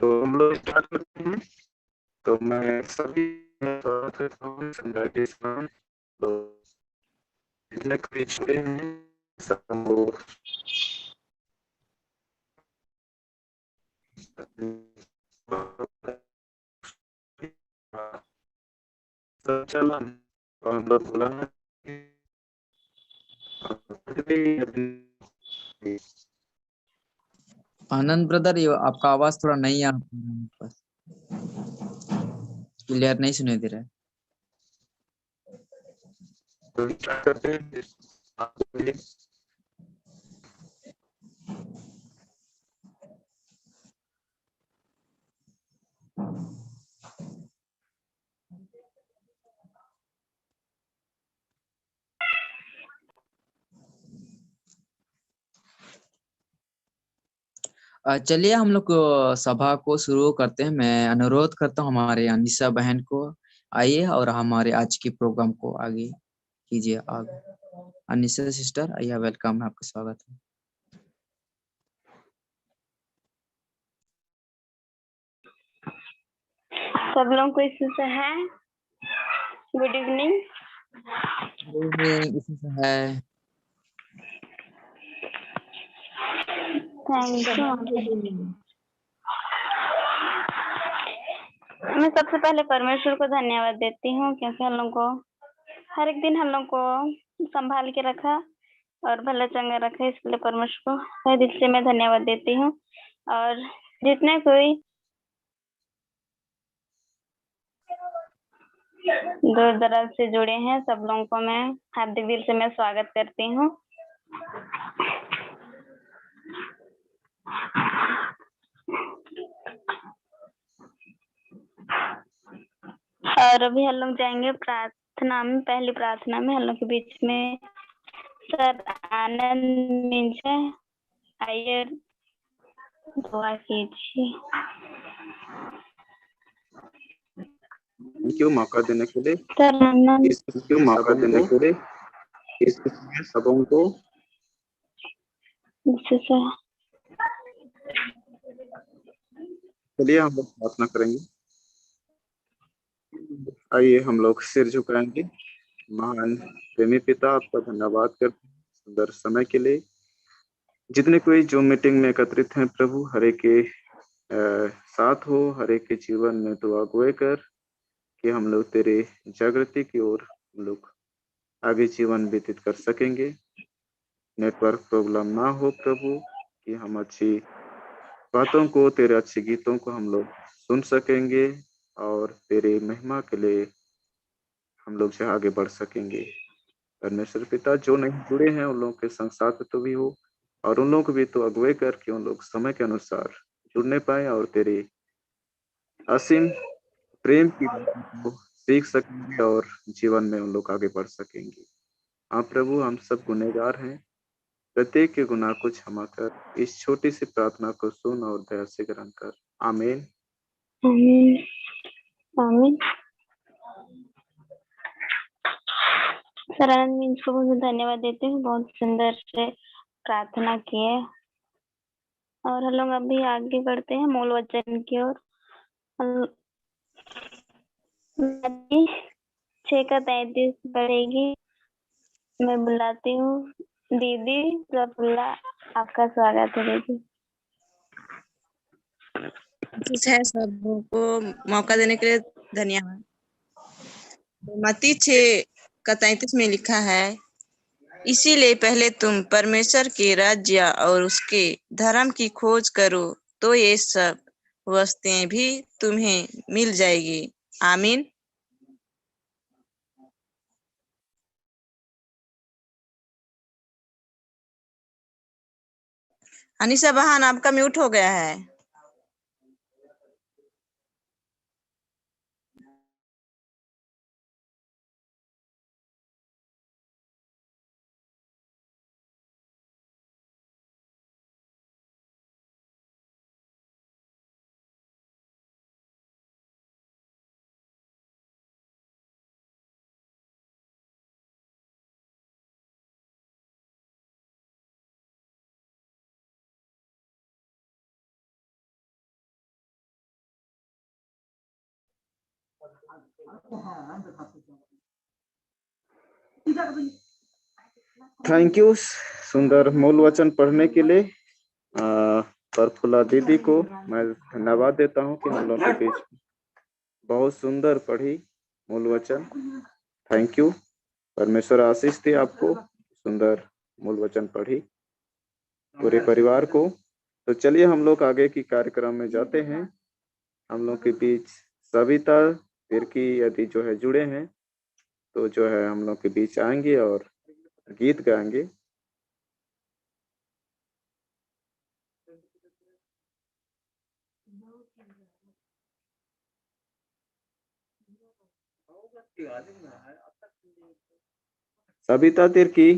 तो हम लोग स्टार्ट करते हैं। तो मैं सभी स्वागत करता हूँ संध्या के समय। तो जितने कोई जुड़े हैं सबको सब चला और हम लोग बोला है आनंद ब्रदर, ये आपका आवाज थोड़ा नहीं आ क्लियर नहीं सुनाई दे रहा है। करते हैं। चलिए हम लोग सभा को शुरू करते हैं। मैं अनुरोध करता हूँ हमारे अनिशा बहन को, आइए और हमारे आज के प्रोग्राम को आगे कीजिए। आगे अनिशा सिस्टर आइए, वेलकम है, आपका स्वागत है। सब लोग को इससे है गुड इवनिंग। इसी से है। Thank you. मैं सबसे पहले परमेश्वर को धन्यवाद देती हूँ क्योंकि हम लोग को हर एक दिन हम लोग को संभाल के रखा और भला चंगा रखा। इसके लिए परमेश्वर को तहे दिल से मैं धन्यवाद देती हूँ। और जितने कोई दूर दराज से जुड़े हैं सब लोगों को मैं हार्दिक दिल से मैं स्वागत करती हूँ। और अभी हम लोग जाएंगे प्रार्थना में। पहली प्रार्थना में हम लोग के बीच में सर आनंद मीन्स है, आइए दुआ कीजिए। क्यों मौका देने के लिए सर आनंद क्यों मौका देने के लिए इस सबों को चलिए हम लोग प्रार्थना करेंगे। आइए हम लोग सिर झुकाएंगे। महान प्रेमी पिता, आपका धन्यवाद करते हैं सुंदर समय के लिए। जितने कोई जो मीटिंग में एकत्रित हैं प्रभु, हर एक के साथ हो, हर एक के जीवन में तो अगुवाई कर कि हम लोग तेरे जागृति की ओर हम लोग आगे जीवन व्यतीत कर सकेंगे। नेटवर्क प्रॉब्लम ना हो प्रभु, कि हम अच्छी बातों को, तेरे अच्छे गीतों को हम लोग सुन सकेंगे और तेरे महिमा के लिए हम लोग से आगे बढ़ सकेंगे। परमेश्वर पिता, जो नहीं जुड़े हैं उन लोगों के संग साथ तो भी हो और उन लोगों को भी तो अगुवाई कर कि उन लोग समय के अनुसार जुड़ने पाए और तेरे असीम प्रेम की बातों को सीख सकेंगे और जीवन में उन लोग आगे बढ़ सकेंगे। हाँ प्रभु, हम सब गुनहगार हैं, प्रत्येक के गुनाह को क्षमा कर। इस छोटी सी प्रार्थना को सुन और दया से ग्रहण कर। आमीन। आमीन आमीन। सर आनंद मीन्स को बहुत धन्यवाद देते हैं, बहुत सुंदर से प्रार्थना किए। और हम लोग अभी आगे बढ़ते हैं मूल वचन की ओर। 6:33 पढ़ेगी। मैं बुलाती हूँ दीदी प्रफुल्ला, आपका स्वागत है दीदी। है सबको मौका देने के लिए धन्यवाद। मत्ती 6:33 में लिखा है, इसीलिए पहले तुम परमेश्वर के राज्य और उसके धर्म की खोज करो तो ये सब वस्तुएं भी तुम्हें मिल जाएगी। आमीन। अनिशा बहन, आपका म्यूट हो गया है। थैंक यू सुंदर मूल वचन पढ़ने के लिए। प्रफुल्ला दीदी को मैं धन्यवाद देता हूँ कि हम लोग के बीच बहुत सुंदर पढ़ी मूल वचन। Thank you. परमेश्वर आशीष दे आपको, सुंदर मूल वचन पढ़ी पूरे परिवार को। तो चलिए हम लोग आगे की कार्यक्रम में जाते हैं। हम लोग के बीच सविता तिर्की यदि जो है जुड़े हैं तो जो है हम लोग के बीच आएंगे और गीत गाएंगे। सविता तिर्की।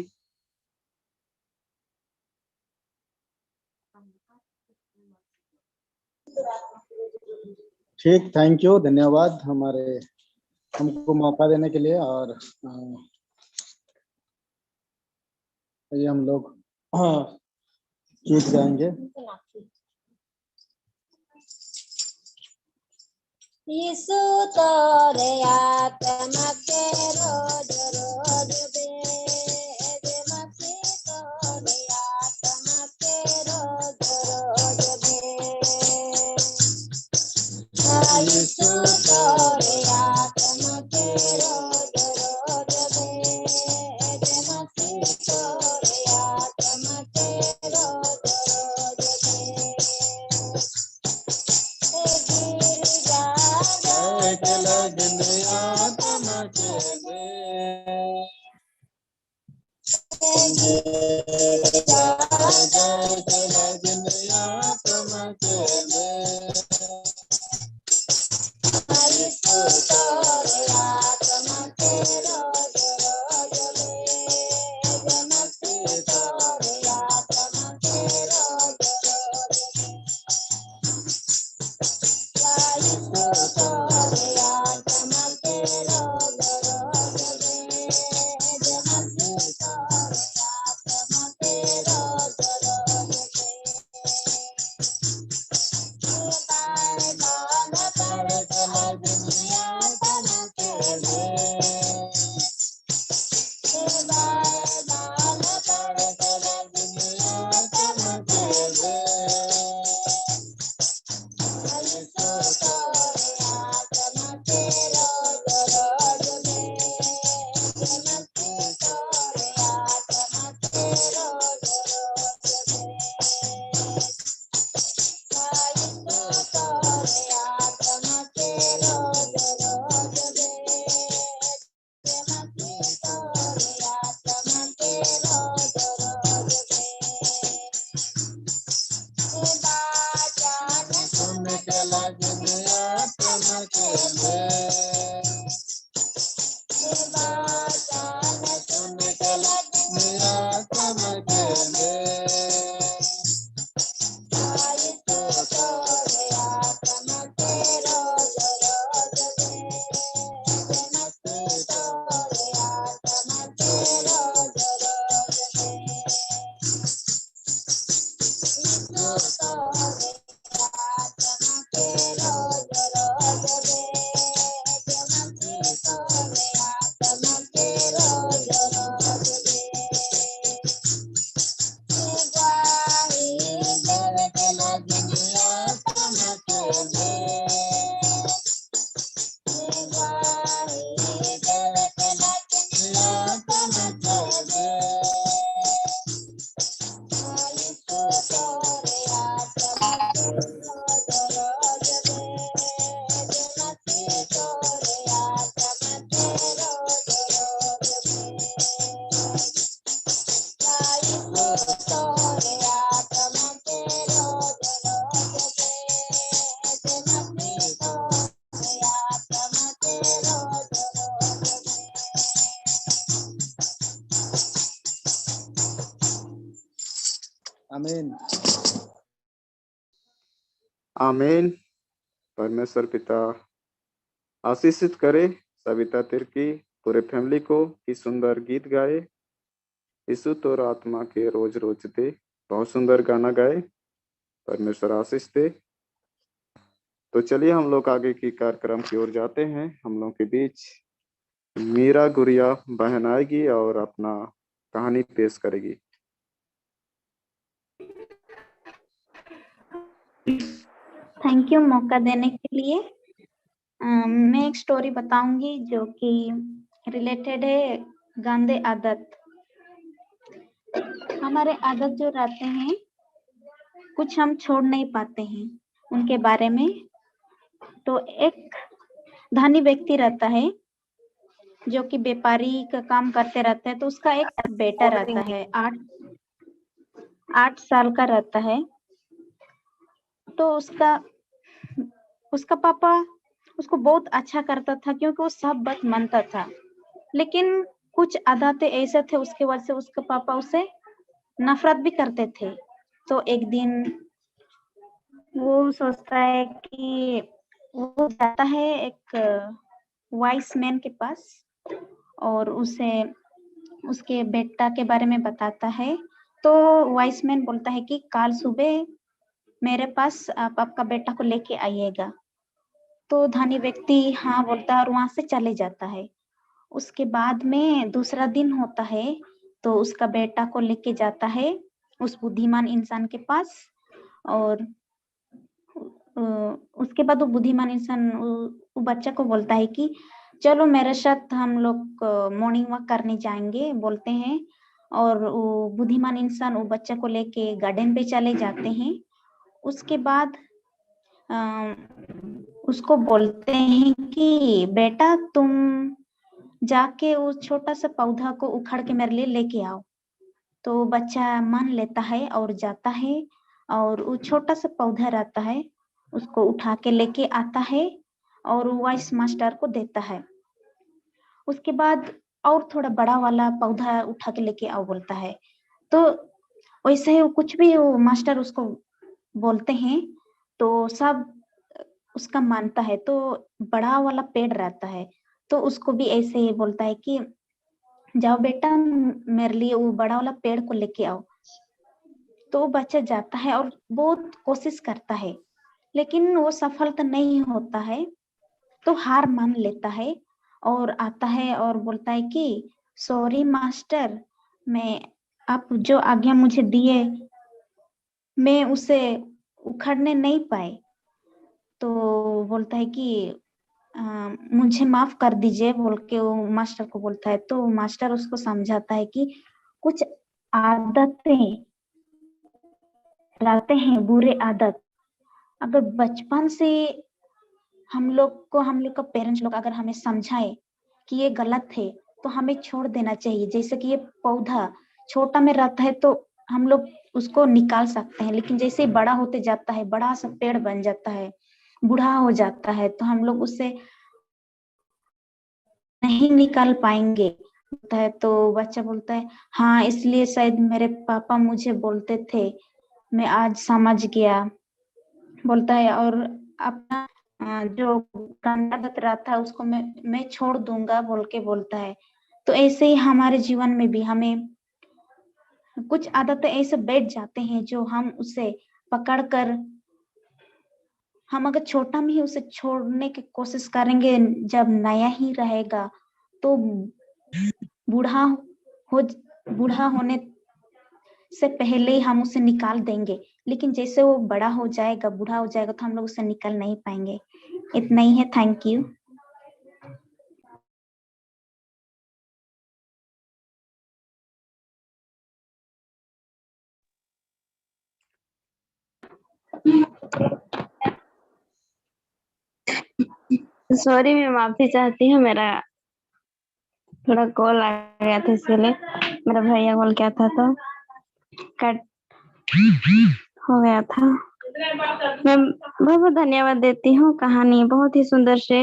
ठीक, थैंक यू, धन्यवाद हमको मौका देने के लिए। और ये हम लोग गीत गाएंगे। यीशु तोरे आत्मा के रोज रोज भेज, मसीह तोरे आत्मा के रोज रोज भेज। यीशु तोरे आत्मा के रोज रोज भेज, मसीह तोरे आत्मा के रोज रोज भेज। आमीन। आमीन। परमेश्वर पिता आशीषित करे सविता तिर्की पूरे फैमिली को कि सुंदर गीत गाए। यीशु तोर आत्मा के रोज रोज दे, बहुत सुंदर गाना गाए। परमेश्वर आशीष दे। तो चलिए हम लोग आगे की कार्यक्रम की ओर जाते हैं। हम लोग के बीच मीरा गुड़िया बहन आएगी और अपना कहानी पेश करेगी। थैंक यू मौका देने के लिए। मैं एक स्टोरी बताऊंगी जो कि रिलेटेड है गंदे आदत। हमारे आदत जो रहते हैं कुछ हम छोड़ नहीं पाते हैं उनके बारे में। तो एक धनी व्यक्ति रहता है जो कि व्यापारी का काम करते रहते हैं। तो उसका एक बेटा रहता है, 8 साल का रहता है। तो उसका पापा उसको बहुत अच्छा करता था क्योंकि वो सब बात मानता था। लेकिन कुछ आदतें ऐसे थे उसके वजह से उसके पापा उसे नफरत भी करते थे। तो एक दिन वो सोचता है कि वो जाता है एक वाइस मैन के पास और उसे उसके बेटा के बारे में बताता है। तो वाइस मैन बोलता है कि कल सुबह मेरे पास आप आपका बेटा को लेके आइएगा। तो धनी व्यक्ति हाँ बोलता है और वहां से चले जाता है। उसके बाद में दूसरा दिन होता है तो उसका बेटा को लेके जाता है उस बुद्धिमान इंसान के पास। और उसके बाद वो बुद्धिमान इंसान वो बच्चा को बोलता है कि चलो मेरे साथ हम लोग मॉर्निंग वॉक करने जाएंगे बोलते हैं। और वो बुद्धिमान इंसान वो बच्चा को लेके गार्डन पे चले जाते हैं। उसके बाद उसको बोलते हैं कि बेटा तुम जाके उस छोटा सा पौधा को उखाड़ के मेरे लिए लेके आओ। तो बच्चा मान लेता है और जाता है और वो छोटा सा पौधा रहता है उसको उठा के लेके आता है और वाइस मास्टर को देता है। उसके बाद और थोड़ा बड़ा वाला पौधा उठा के लेके आओ बोलता है। तो वैसे ही कुछ भी वो मास्टर उसको बोलते हैं तो सब उसका मानता है। तो बड़ा वाला पेड़ रहता है तो उसको भी ऐसे ही बोलता है कि जाओ बेटा मेरे लिए वो बड़ा वाला पेड़ को लेके आओ। तो वो बच्चा जाता है और बहुत कोशिश करता है लेकिन वो सफल तो नहीं होता है। तो हार मान लेता है और आता है और बोलता है कि सॉरी मास्टर, मैं आप जो आज्ञा मुझे दिए मैं उसे उखाड़ने नहीं पाए। तो बोलता है कि मुझे माफ कर दीजिए बोल के वो मास्टर को बोलता है। तो मास्टर उसको समझाता है कि कुछ आदतें रहते हैं बुरे आदत। अगर बचपन से हम लोग का पेरेंट्स लोग अगर हमें समझाए कि ये गलत है तो हमें छोड़ देना चाहिए। जैसे कि ये पौधा छोटा में रहता है तो हम लोग उसको निकाल सकते हैं लेकिन जैसे ही बड़ा होते जाता है बड़ा सा पेड़ बन जाता है बूढ़ा हो जाता है तो हम लोग उससे नहीं निकाल पाएंगे होता है। तो बच्चा बोलता है हाँ इसलिए शायद मेरे पापा मुझे बोलते थे, मैं आज समझ गया बोलता है। और अपना जो गंदा आदत रहता है उसको मैं छोड़ दूंगा बोल के बोलता है। तो ऐसे ही हमारे जीवन में भी हमें कुछ आदतें ऐसे बैठ जाते हैं जो हम उसे पकड़ कर हम अगर छोटा में ही उसे छोड़ने की कोशिश करेंगे जब नया ही रहेगा तो बूढ़ा हो बूढ़ा होने से पहले ही हम उसे निकाल देंगे। लेकिन जैसे वो बड़ा हो जाएगा बूढ़ा हो जाएगा तो हम लोग उसे निकाल नहीं पाएंगे। इतना ही है। Thank you. सॉरी मैं माफी चाहती हूँ, मेरा थोड़ा कॉल आ गया था इसलिए मेरा भैया कॉल किया था तो कट हो गया था। मैं बहुत बहुत धन्यवाद देती हूँ। कहानी बहुत ही सुंदर से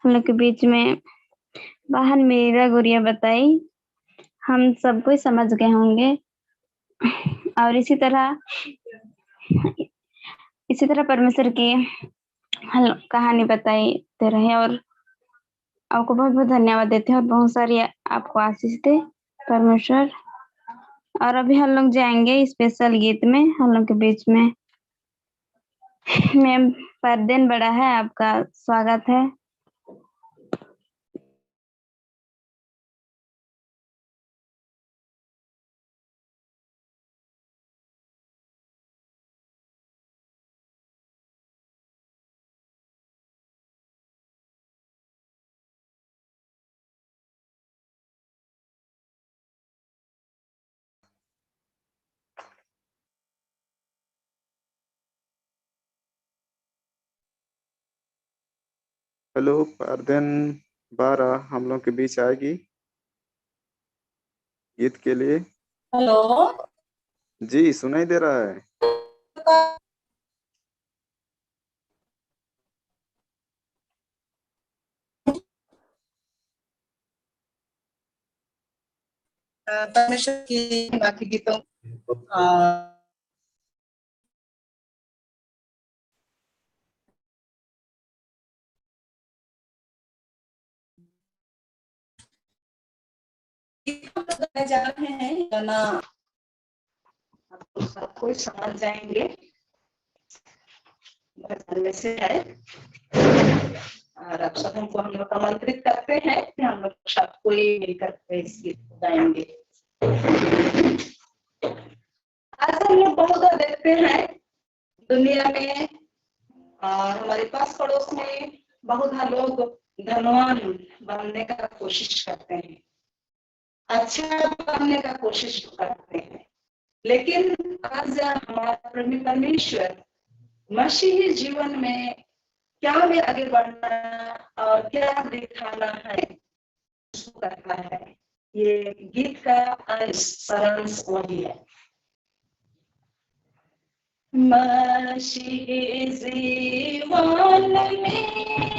हम लोग के बीच में बहन मीरा गुड़िया बताई, हम सब कुछ समझ गए होंगे। और इसी तरह परमेश्वर की कहानी बताते रहे और आपको बहुत बहुत धन्यवाद देते हैं और बहुत सारी आपको आशीष दे परमेश्वर। और अभी हम लोग जाएंगे स्पेशल गीत में। हम लोग के बीच में मैं दिन बड़ा है, आपका स्वागत है। हेलो, पारदन 12 हम लोग के बीच आएगी गीत के लिए। हेलो। जी, सुनाई दे रहा है। परमेश्वर की बाकी गीतों गाए जा रहे हैं, गाना आपको सब कोई समझ जाएंगे। में से है और आप सब हमको हम लोग आमंत्रित करते हैं कि हम लोग सब कोई मिलकर इस गीत को गाएंगे। आज हम लोग बहुत देखते हैं दुनिया में और हमारे पास पड़ोस में बहुत लोग धनवान बनने का कोशिश करते हैं, अच्छा बनने का कोशिश करते हैं, लेकिन आज हमारा परमेश्वर मसीही जीवन में क्या भी आगे बढ़ना और क्या दिखाना है उसको करता है। ये गीत का सारांश वही है। मसीही जीवन में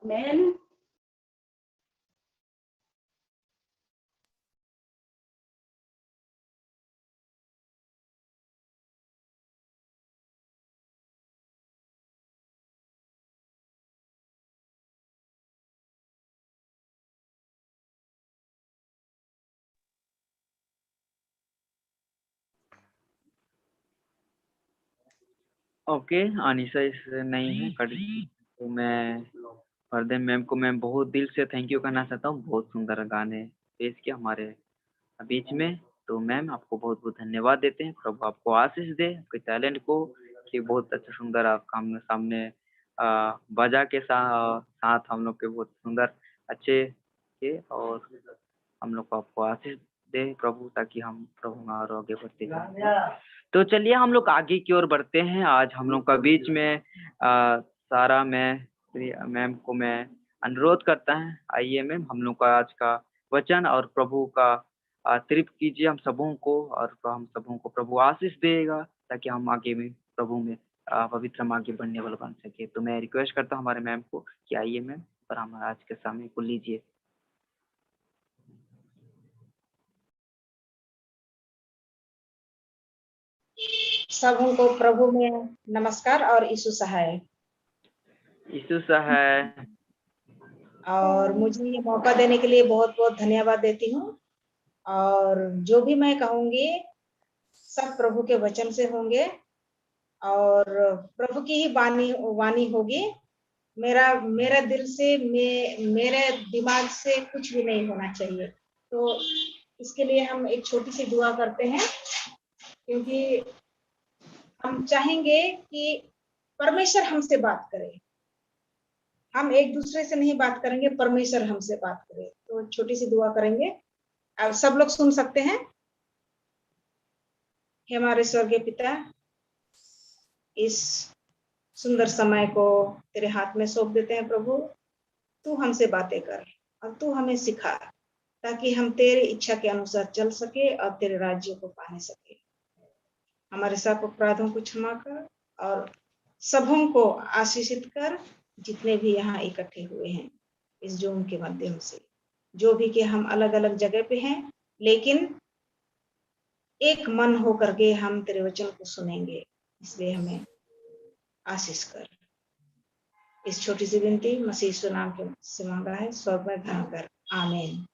Amen. ओके, अनिशा इस नहीं है कड़ी, तो मैं फरदीन मैम को मैं बहुत दिल से थैंक यू कहना चाहता हूँ। बहुत सुंदर गाने पेश किया हमारे बीच में। तो मैम आपको बहुत बहुत धन्यवाद देते हैं। प्रभु आपको आशीष दे आपके टैलेंट को, कि बहुत अच्छा सुंदर आप आमने सामने बजा के साथ हम लोग के बहुत सुंदर अच्छे के, और हम लोग को आपको आशीष दे प्रभु, ताकि हम प्रभु में और आगे बढ़ते जाएं। तो चलिए हम लोग आगे की ओर बढ़ते हैं। आज हम लोग का बीच में सारा मैम को मैं अनुरोध करता है, आइए मैम हम लोग का आज का वचन और प्रभु का तारीफ कीजिए हम सबों को, और हम सबों को प्रभु आशीष देगा, ताकि हम आगे में प्रभु में पवित्र में आगे बढ़ने वाला बन सके। तो मैं रिक्वेस्ट करता हूँ हमारे मैम को कि आइए मैम और हम आज के समय को लीजिए। सबों को प्रभु में नमस्कार और यीशु सहाय। यीशु सहाय। और मुझे ये मौका देने के लिए बहुत बहुत धन्यवाद देती हूँ। और जो भी मैं कहूँगी सब प्रभु के वचन से होंगे और प्रभु की ही वाणी होगी। मेरा दिल से मेरे दिमाग से कुछ भी नहीं होना चाहिए। तो इसके लिए हम एक छोटी सी दुआ करते हैं, क्योंकि हम चाहेंगे कि परमेश्वर हमसे बात करे। हम एक दूसरे से नहीं बात करेंगे, परमेश्वर हमसे बात करे। तो छोटी सी दुआ करेंगे, अब सब लोग सुन सकते हैं। हे हमारे स्वर्गीय पिता, इस सुंदर समय को तेरे हाथ में सौंप देते हैं प्रभु। तू हमसे बातें कर और तू हमें सिखा, ताकि हम तेरी इच्छा के अनुसार चल सके और तेरे राज्य को पाने सके। हमारे सब अपराधों को क्षमा कर और सबों को आशीषित कर, जितने भी यहाँ इकट्ठे हुए हैं इस जूम के माध्यम से। जो भी कि हम अलग अलग जगह पे हैं, लेकिन एक मन होकर के हम तेरे वचन को सुनेंगे, इसलिए हमें आशीष कर। इस छोटी सी विनती मसीह यीशु नाम के से मांगा है, स्वर्ग में ग्रहण कर। आमीन।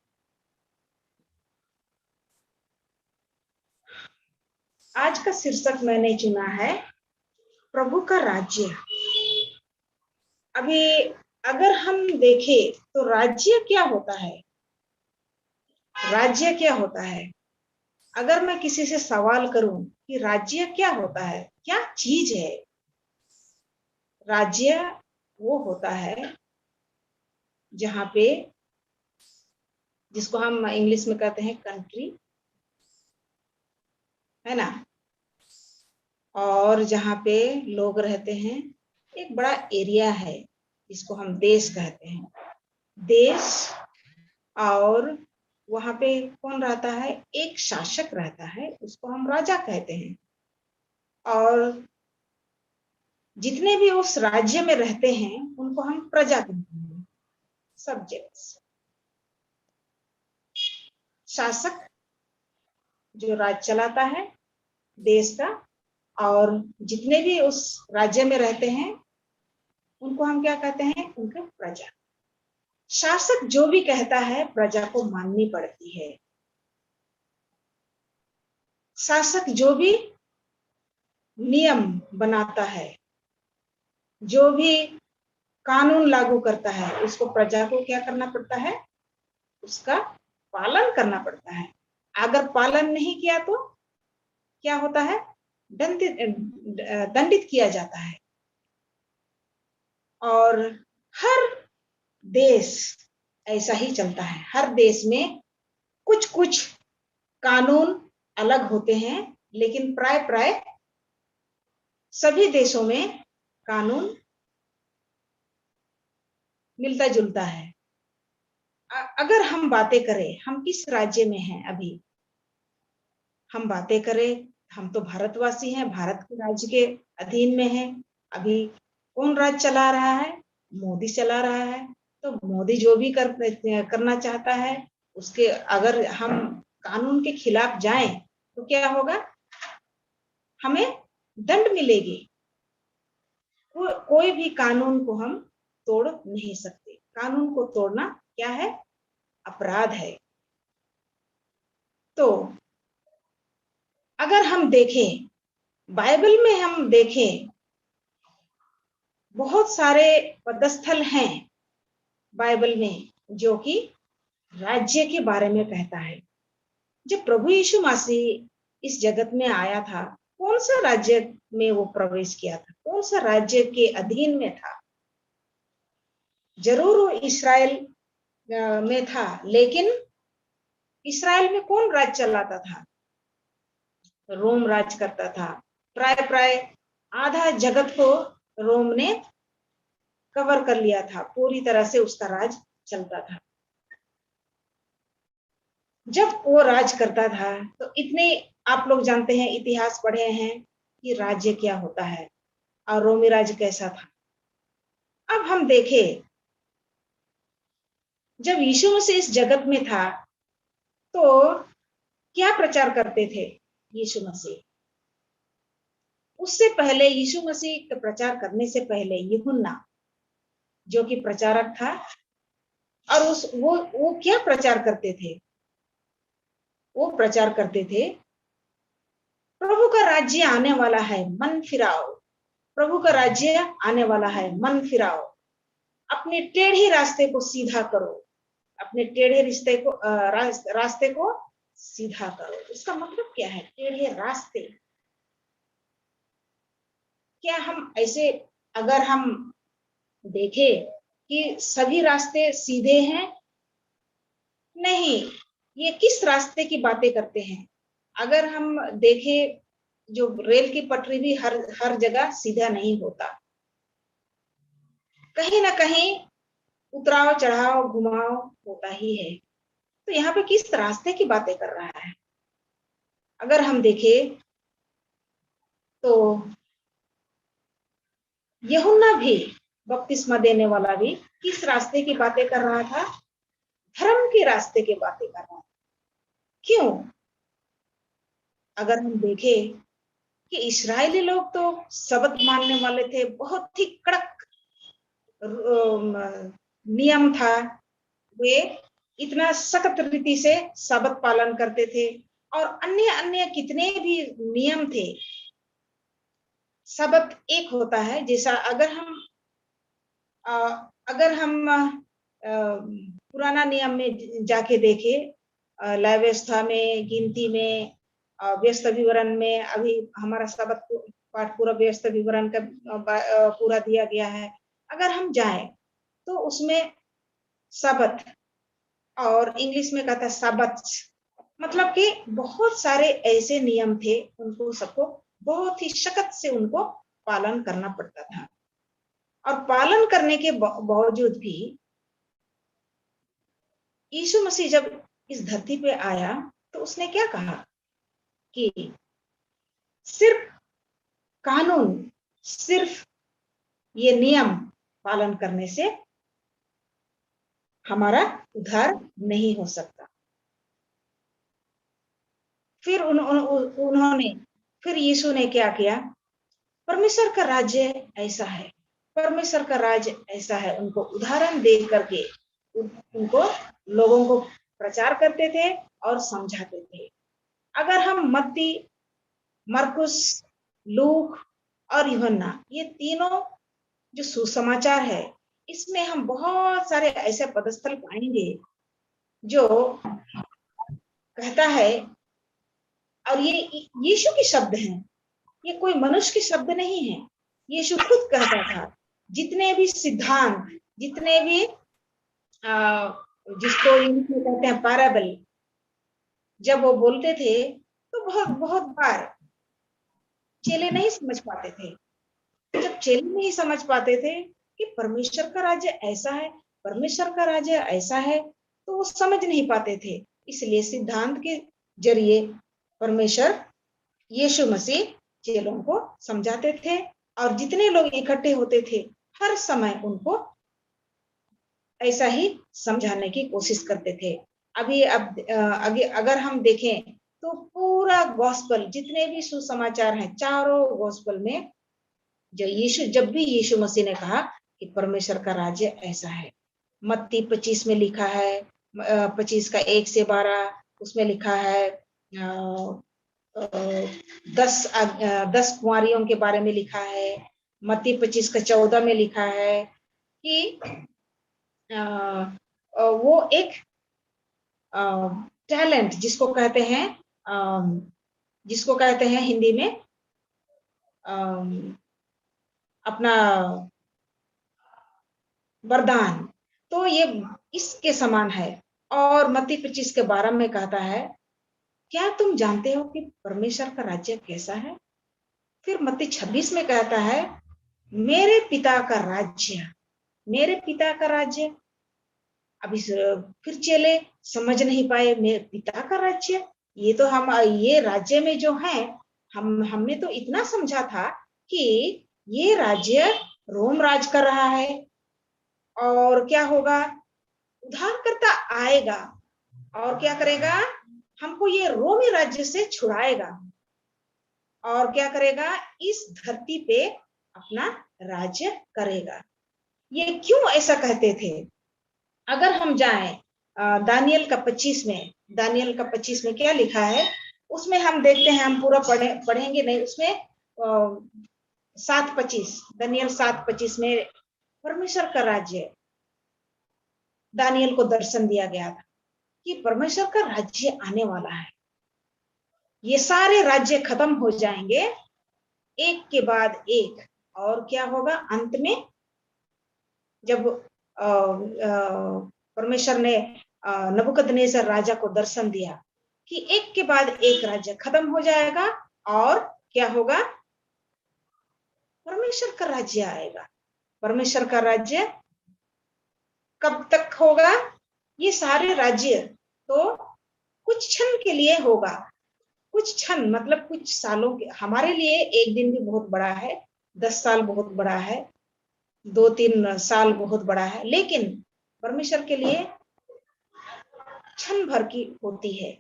आज का शीर्षक मैंने चुना है प्रभु का राज्य। अभी अगर हम देखें तो राज्य क्या होता है, राज्य क्या होता है। अगर मैं किसी से सवाल करूं कि राज्य क्या होता है, क्या चीज है, राज्य वो होता है जहाँ पे, जिसको हम इंग्लिश में कहते हैं कंट्री, है ना, और जहाँ पे लोग रहते हैं, एक बड़ा एरिया है जिसको हम देश कहते हैं, देश। और वहां पे कौन रहता है? एक शासक रहता है, उसको हम राजा कहते हैं। और जितने भी उस राज्य में रहते हैं उनको हम प्रजा कहते हैं, सब्जेक्ट्स। शासक जो राज चलाता है देश का, और जितने भी उस राज्य में रहते हैं उनको हम क्या कहते हैं? उनका प्रजा। शासक जो भी कहता है प्रजा को माननी पड़ती है। शासक जो भी नियम बनाता है, जो भी कानून लागू करता है, उसको प्रजा को क्या करना पड़ता है? उसका पालन करना पड़ता है। अगर पालन नहीं किया तो क्या होता है? दंडित किया जाता है। और हर देश ऐसा ही चलता है। हर देश में कुछ कुछ कानून अलग होते हैं, लेकिन प्राय सभी देशों में कानून मिलता जुलता है। अगर हम बातें करें, हम किस राज्य में हैं अभी, हम बातें करें, हम तो भारतवासी हैं, भारत के राज्य के अधीन में हैं। अभी कौन राज चला रहा है? मोदी चला रहा है। तो मोदी जो भी करना चाहता है, उसके अगर हम कानून के खिलाफ जाएं तो क्या होगा? हमें दंड मिलेगी। कोई भी कानून को हम तोड़ नहीं सकते। कानून को तोड़ना क्या है? अपराध है। तो अगर हम देखें, बाइबल में हम देखें, बहुत सारे पदस्थल हैं बाइबल में जो कि राज्य के बारे में कहता है। जब प्रभु यीशु मसीह इस जगत में आया था, कौन सा राज्य में वो प्रवेश किया था? कौन सा राज्य के अधीन में था? जरूर वो इस्राएल में था, लेकिन इस्राएल में कौन राज चलाता था? रोम राज करता था। प्राय आधा जगत को रोम ने कवर कर लिया था। पूरी तरह से उसका राज चलता था। जब वो राज करता था तो इतने, आप लोग जानते हैं, इतिहास पढ़े हैं कि राज्य क्या होता है और रोमी राज्य कैसा था। अब हम देखें, जब यीशु मसीह इस जगत में था तो क्या प्रचार करते थे यीशु मसीह? उससे पहले, यीशु मसीह का प्रचार करने से पहले, यूहन्ना जो कि प्रचारक था, और वो क्या प्रचार करते थे? वो प्रचार करते थे, प्रभु का राज्य आने वाला है, मन फिराओ। प्रभु का राज्य आने वाला है, मन फिराओ। अपने टेढ़े रास्ते को सीधा करो। अपने टेढ़े रास्ते को सीधा करो। इसका मतलब क्या है? टेढ़े रास्ते। क्या हम ऐसे, अगर हम देखें कि सभी रास्ते सीधे हैं? नहीं। ये किस रास्ते की बातें करते हैं? अगर हम देखें, जो रेल की पटरी भी हर जगह सीधा नहीं होता। कहीं ना कहीं उतराव चढ़ाव घुमाव होता ही है। तो यहाँ पे किस रास्ते की बातें कर रहा है? अगर हम देखें तो यूहन्ना भी, बपतिस्मा देने वाला भी, किस रास्ते की बातें कर रहा था? धर्म के रास्ते की बातें कर रहा था। क्यों? अगर हम देखें कि इस्राएली लोग तो शब्द मानने वाले थे, बहुत ही कड़क नियम था। वे इतना सख्त रीति से शब्द पालन करते थे, और अन्य अन्य कितने भी नियम थे। शब्द एक होता है। जैसा अगर हम पुराना नियम में जाके देखें, लय व्यवस्था में, गिनती में, व्यस्त विवरण में, अभी हमारा शब्द पाठ पूरा व्यस्त विवरण का पूरा दिया गया है। अगर हम जाएं तो उसमें सबत, और इंग्लिश में कहता है साबत। मतलब कि बहुत सारे ऐसे नियम थे, उनको सबको बहुत ही सख्त से उनको पालन करना पड़ता था। और पालन करने के बावजूद भी यीशु मसीह जब इस धरती पे आया तो उसने क्या कहा कि सिर्फ कानून, सिर्फ ये नियम पालन करने से हमारा उद्धार नहीं हो सकता। फिर उन्होंने फिर यीशु ने क्या किया, परमेश्वर का राज्य ऐसा है, परमेश्वर का राज्य ऐसा है, उनको उदाहरण दे करके उनको लोगों को प्रचार करते थे और समझाते थे। अगर हम मत्ती, मरकुस, लूक और यूहन्ना, ये तीनों जो सुसमाचार है, इसमें हम बहुत सारे ऐसे पदस्थल पाएंगे जो कहता है, और ये यीशु के शब्द हैं, ये कोई मनुष्य के शब्द नहीं है, यीशु खुद कहता था। जितने भी सिद्धांत, जितने भी जिसको इंग्लिश में कहते हैं पैराबल, जब वो बोलते थे तो बहुत बहुत बार चेले नहीं समझ पाते थे। जब चेले नहीं समझ पाते थे कि परमेश्वर का राज्य ऐसा है, परमेश्वर का राज्य ऐसा है, तो वो समझ नहीं पाते थे। इसलिए सिद्धांत के जरिए परमेश्वर यीशु मसीह चेलों को समझाते थे, और जितने लोग इकट्ठे होते थे हर समय उनको ऐसा ही समझाने की कोशिश करते थे। अभी अब अगर हम देखें तो पूरा गॉस्पल, जितने भी सुसमाचार हैं, चारों गॉस्पल में जब भी यीशु मसीह ने कहा कि परमेश्वर का राज्य ऐसा है, मत्ती 25 में लिखा है, 25 का 1 से 12, उसमें लिखा है 10 कुंवारियों के बारे में लिखा है, मत्ती 25 का 14 में लिखा है कि वो एक टैलेंट जिसको कहते हैं हिंदी में अपना वरदान, तो ये इसके समान है। और मत्ती 25 के 12 में कहता है, क्या तुम जानते हो कि परमेश्वर का राज्य कैसा है? फिर मत्ती 26 में कहता है, मेरे पिता का राज्य, मेरे पिता का राज्य। अभी फिर चेले समझ नहीं पाए, मेरे पिता का राज्य, ये तो हम ये राज्य में जो है, हमने तो इतना समझा था कि ये राज्य रोम राज कर रहा है, और क्या होगा, उद्धारकर्ता आएगा और क्या करेगा, हमको ये रोमी राज्य से छुड़ाएगा, और क्या करेगा, इस धरती पे अपना राज्य करेगा। ये क्यों ऐसा कहते थे? अगर हम जाएं दानियल का 25 में, दानियल का 25 में क्या लिखा है, उसमें हम देखते हैं, हम पूरा पढ़ेंगे नहीं, उसमें 7:25, दानियल 7:25 में परमेश्वर का राज्य, दानियल को दर्शन दिया गया था कि परमेश्वर का राज्य आने वाला है, ये सारे राज्य खत्म हो जाएंगे एक के बाद एक, और क्या होगा, अंत में जब परमेश्वर ने नबूकदनेस्सर राजा को दर्शन दिया कि एक के बाद एक राज्य खत्म हो जाएगा, और क्या होगा, परमेश्वर का राज्य आएगा। परमेश्वर का राज्य कब तक होगा? ये सारे राज्य तो कुछ क्षण के लिए होगा, कुछ क्षण मतलब कुछ सालों के। हमारे लिए एक दिन भी बहुत बड़ा है, 10 साल बहुत बड़ा है, 2-3 साल बहुत बड़ा है, लेकिन परमेश्वर के लिए क्षण भर की होती है।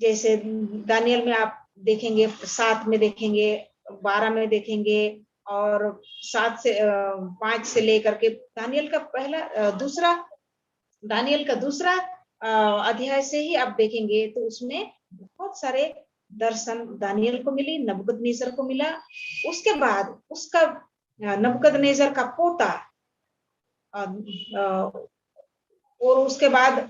जैसे दानियल में आप देखेंगे, 7 में देखेंगे, 12 में देखेंगे, और 5 से लेकर के दानियल का दूसरा अध्याय से ही आप देखेंगे तो उसमें बहुत सारे दर्शन दानियल को मिली, नबूकदनेस्सर को मिला। उसके बाद उसका नबूकदनेस्सर का पोता, और उसके बाद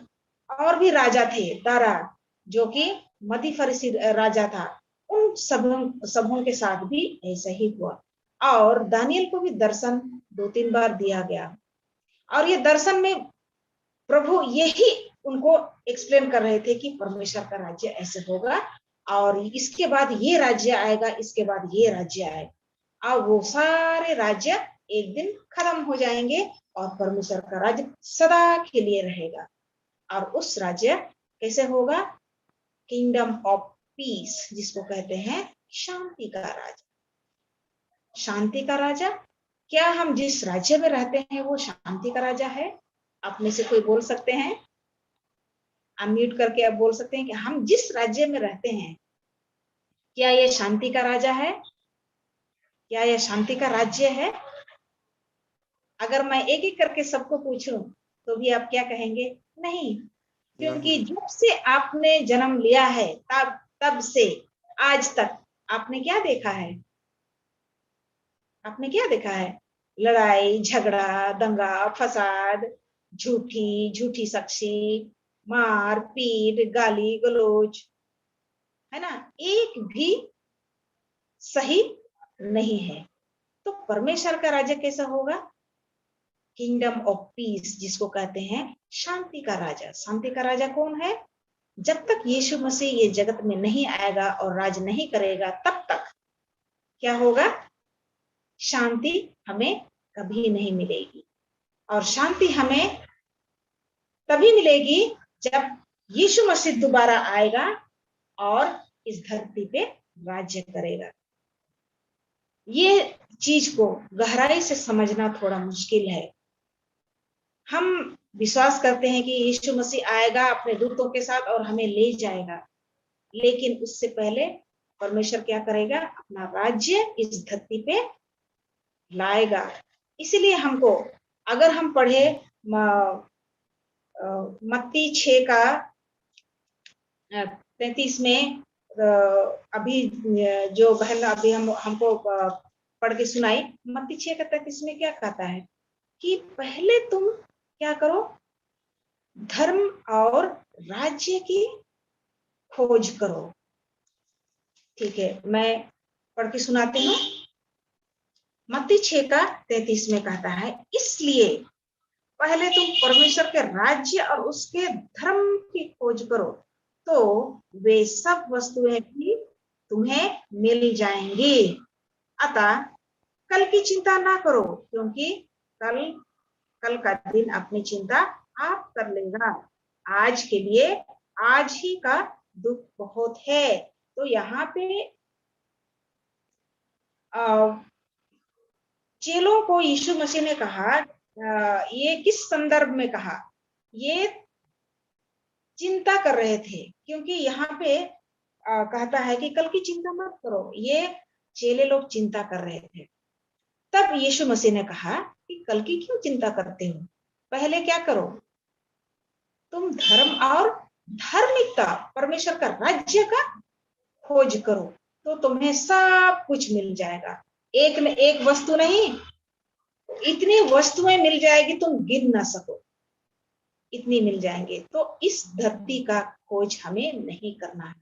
और भी राजा थे, दारा जो कि मदी फरीसी राजा था, उन सबों के साथ भी ऐसा ही हुआ। और दानियल को भी दर्शन 2-3 बार दिया गया। और ये दर्शन में प्रभु यही उनको एक्सप्लेन कर रहे थे कि परमेश्वर का राज्य ऐसे होगा और इसके बाद ये राज्य आएगा, इसके बाद ये राज्य आएगा और वो सारे राज्य एक दिन खत्म हो जाएंगे और परमेश्वर का राज्य सदा के लिए रहेगा। और उस राज्य कैसे होगा? किंगडम ऑफ पीस, जिसको कहते हैं शांति का राजा। शांति का राजा, क्या हम जिस राज्य में रहते हैं वो शांति का राजा है? आप में से कोई बोल सकते हैं? अनम्यूट करके आप बोल सकते हैं कि हम जिस राज्य में रहते हैं क्या ये शांति का राजा है? क्या यह शांति का राज्य है? अगर मैं एक एक करके सबको पूछूं तो भी आप क्या कहेंगे? नहीं, क्योंकि जब से आपने जन्म लिया है तब से आज तक आपने क्या देखा है? आपने क्या देखा है? लड़ाई झगड़ा, दंगा फसाद, झूठी साक्षी, मार पीट, गाली गलौज, है ना? एक भी सही नहीं है। तो परमेश्वर का राज्य कैसा होगा? किंगडम ऑफ पीस, जिसको कहते हैं शांति का राजा। शांति का राजा कौन है? जब तक यीशु मसीह ये जगत में नहीं आएगा और राज नहीं करेगा तब तक क्या होगा? शांति हमें कभी नहीं मिलेगी। और शांति हमें तभी मिलेगी जब यीशु मसीह दोबारा आएगा और इस धरती पे राज्य करेगा। ये चीज को गहराई से समझना थोड़ा मुश्किल है। हम विश्वास करते हैं कि यीशु मसीह आएगा अपने दूतों के साथ और हमें ले जाएगा, लेकिन उससे पहले परमेश्वर क्या करेगा? अपना राज्य इस धरती पे लाएगा। इसलिए हमको, अगर हम पढ़े मत्ती 6 का 33 में, अभी जो बहन अभी हमको पढ़ के सुनाई, मत्ती 6 का 33 में क्या कहता है कि पहले तुम क्या करो? धर्म और राज्य की खोज करो। ठीक है, मैं पढ़ के सुनाती हूँ। मत्ती 6 का 33 में कहता है, इसलिए पहले तुम परमेश्वर के राज्य और उसके धर्म की खोज करो तो वे सब वस्तुएं भी तुम्हें मिल जाएंगी। अतः कल की चिंता ना करो, क्योंकि कल का दिन अपनी चिंता आप कर लेगा। आज के लिए आज ही का दुख बहुत है। तो यहाँ पे चेलों को यीशु मसीह ने कहा, ये किस संदर्भ में कहा? ये चिंता कर रहे थे, क्योंकि यहाँ पे कहता है कि कल की चिंता मत करो। ये चेले लोग चिंता कर रहे थे। तब यीशु मसीह ने कहा कि कल की क्यों चिंता करते हो? पहले क्या करो? तुम धर्म और धार्मिकता, परमेश्वर का राज्य का खोज करो तो तुम्हें सब कुछ मिल जाएगा। एक न एक वस्तु नहीं, इतनी वस्तुएं मिल जाएगी तुम गिन ना सको, इतनी मिल जाएंगे। तो इस धरती का खोज हमें नहीं करना है।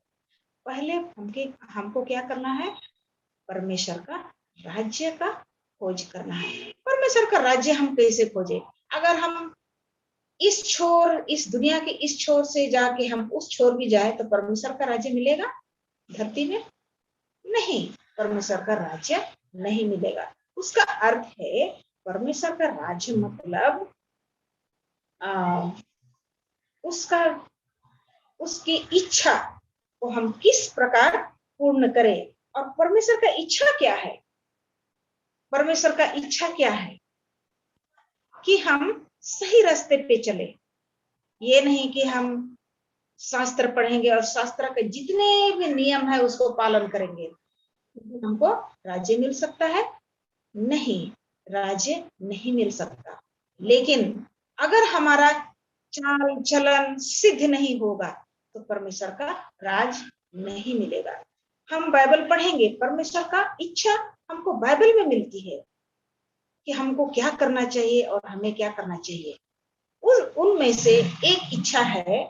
पहले हमको क्या करना है? परमेश्वर का राज्य का खोज करना है। परमेश्वर का राज्य हम कैसे खोजे? अगर हम इस दुनिया के इस छोर से जाके हम उस छोर भी जाए तो परमेश्वर का राज्य मिलेगा धरती में? नहीं, परमेश्वर का राज्य नहीं मिलेगा। उसका अर्थ है परमेश्वर का राज्य मतलब उसकी इच्छा को हम किस प्रकार पूर्ण करें। और परमेश्वर का इच्छा क्या है? परमेश्वर का इच्छा क्या है? कि हम सही रास्ते पे चले। ये नहीं कि हम शास्त्र पढ़ेंगे और शास्त्र के जितने भी नियम है उसको पालन करेंगे, हमको राज्य मिल सकता है? नहीं, राज्य नहीं मिल सकता। लेकिन अगर हमारा चाल चलन सिद्ध नहीं होगा तो परमेश्वर का राज नहीं मिलेगा। हम बाइबल पढ़ेंगे, परमेश्वर का इच्छा हमको बाइबल में मिलती है कि हमको क्या करना चाहिए और हमें क्या करना चाहिए। उनमें से एक इच्छा है,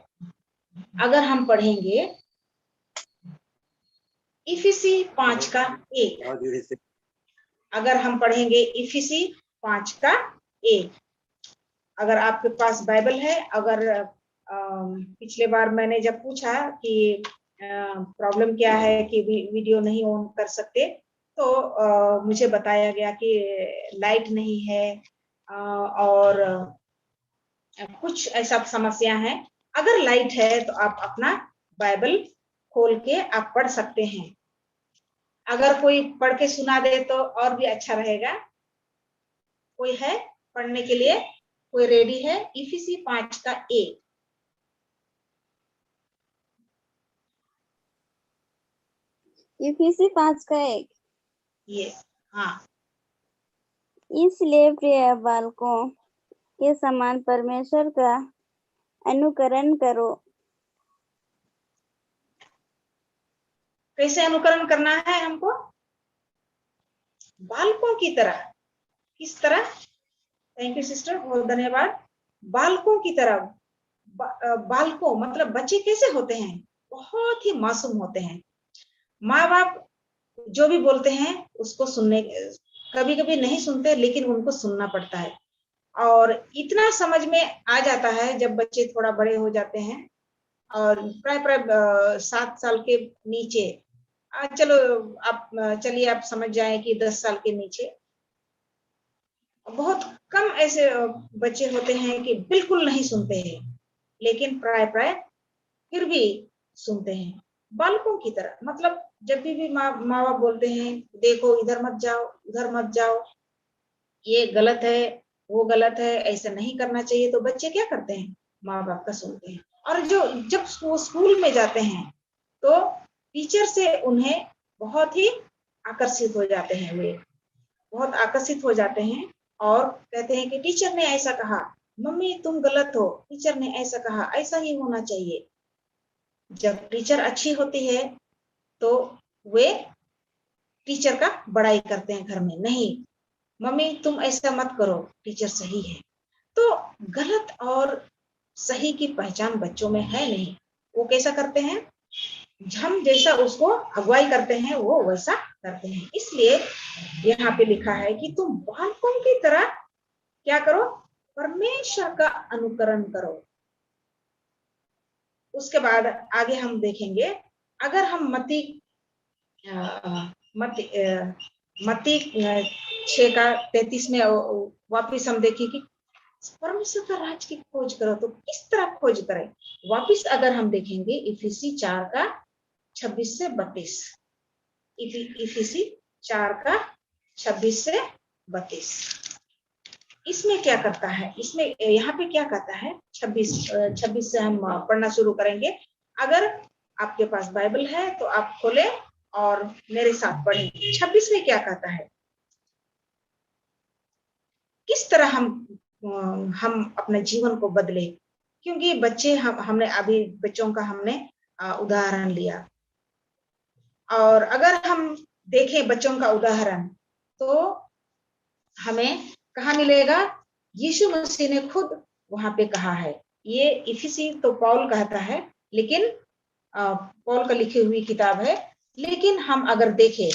अगर हम पढ़ेंगे इफिसी 5 का 1, अगर हम पढ़ेंगे इफिसी 5 का 1, अगर आपके पास बाइबल है, अगर पिछले बार मैंने जब पूछा कि प्रॉब्लम क्या है कि वीडियो नहीं ऑन कर सकते, तो मुझे बताया गया कि लाइट नहीं है और कुछ ऐसा समस्या है। अगर लाइट है तो आप अपना बाइबल खोल के आप पढ़ सकते हैं। अगर कोई पढ़ के सुना दे तो और भी अच्छा रहेगा। कोई है पढ़ने के लिए? कोई रेडी है? इफिसी 5 का 1। इफिसी 5 का 1। ये हाँ। इसलिए प्रिय बालकों के समान परमेश्वर का अनुकरण करो। कैसे अनुकरण करना है हमको? बालकों की तरह। किस तरह? थैंक यू सिस्टर, बहुत धन्यवाद। बालकों की तरह। बालकों मतलब बच्चे कैसे होते हैं? बहुत ही मासूम होते हैं। माँ बाप जो भी बोलते हैं उसको सुनने, कभी कभी नहीं सुनते लेकिन उनको सुनना पड़ता है। और इतना समझ में आ जाता है जब बच्चे थोड़ा बड़े हो जाते हैं, और प्राय 7 साल के नीचे, चलो आप चलिए आप समझ जाएं कि 10 साल के नीचे, बहुत कम ऐसे बच्चे होते हैं कि बिल्कुल नहीं सुनते हैं, लेकिन प्राय फिर भी सुनते हैं। बालकों की तरह मतलब जब भी माँ बाप बोलते हैं देखो इधर मत जाओ, उधर मत जाओ, ये गलत है, वो गलत है, ऐसा नहीं करना चाहिए, तो बच्चे क्या करते हैं? माँ बाप का सुनते हैं। और जब वो स्कूल में जाते हैं तो टीचर से उन्हें बहुत ही आकर्षित हो जाते हैं। वे बहुत आकर्षित हो जाते हैं और कहते हैं कि टीचर ने ऐसा कहा, मम्मी तुम गलत हो, टीचर ने ऐसा कहा, ऐसा ही होना चाहिए। जब टीचर अच्छी होती है तो वे टीचर का बड़ाई करते हैं घर में, नहीं मम्मी तुम ऐसा मत करो, टीचर सही है। तो गलत और सही की पहचान बच्चों में है नहीं। वो कैसा करते हैं? हम जैसा उसको अगुवाई करते हैं वो वैसा करते हैं। इसलिए यहाँ पे लिखा है कि तुम बालकों की तरह क्या करो? परमेश्वर का अनुकरण करो। उसके बाद आगे हम देखेंगे, अगर हम मत्ती 6 का 33 में वापिस हम देखें कि परमेश्वर का राज की खोज करो, तो किस तरह खोज करें? वापिस अगर हम देखेंगे इफिसी 4 का 26 से 32, इफिसी 4 का 26 से 32, इसमें क्या करता है? इसमें यहाँ पे क्या कहता है? 26 से हम पढ़ना शुरू करेंगे। अगर आपके पास बाइबल है तो आप खोलें और मेरे साथ पढ़ें। 26 में क्या कहता है? किस तरह हम अपने जीवन को बदले? क्योंकि बच्चे हमने अभी बच्चों का हमने उदाहरण लिया, और अगर हम देखें बच्चों का उदाहरण तो हमें कहाँ मिलेगा? यीशु मसीह ने खुद वहां पे कहा है। ये इफिसी तो पौल कहता है, लेकिन पौल का लिखी हुई किताब है, लेकिन हम अगर देखें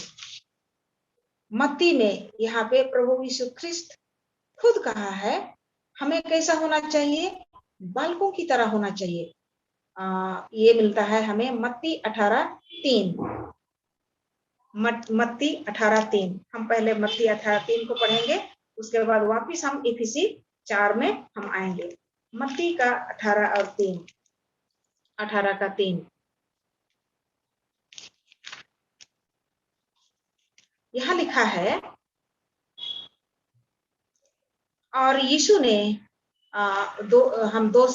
मत्ती में, यहाँ पे प्रभु यीशु ख्रिस्त खुद कहा है हमें कैसा होना चाहिए? बालकों की तरह होना चाहिए। ये मिलता है हमें मत्ती 18:3। मत्ती 18:3। हम पहले मत्ती 18:3 को पढ़ेंगे, उसके बाद वापिस हम इफिसी 4 में हम आएंगे। मत्ती का 18 और 3, 18 का 3। यहाँ लिखा है, और यीशु ने हम दो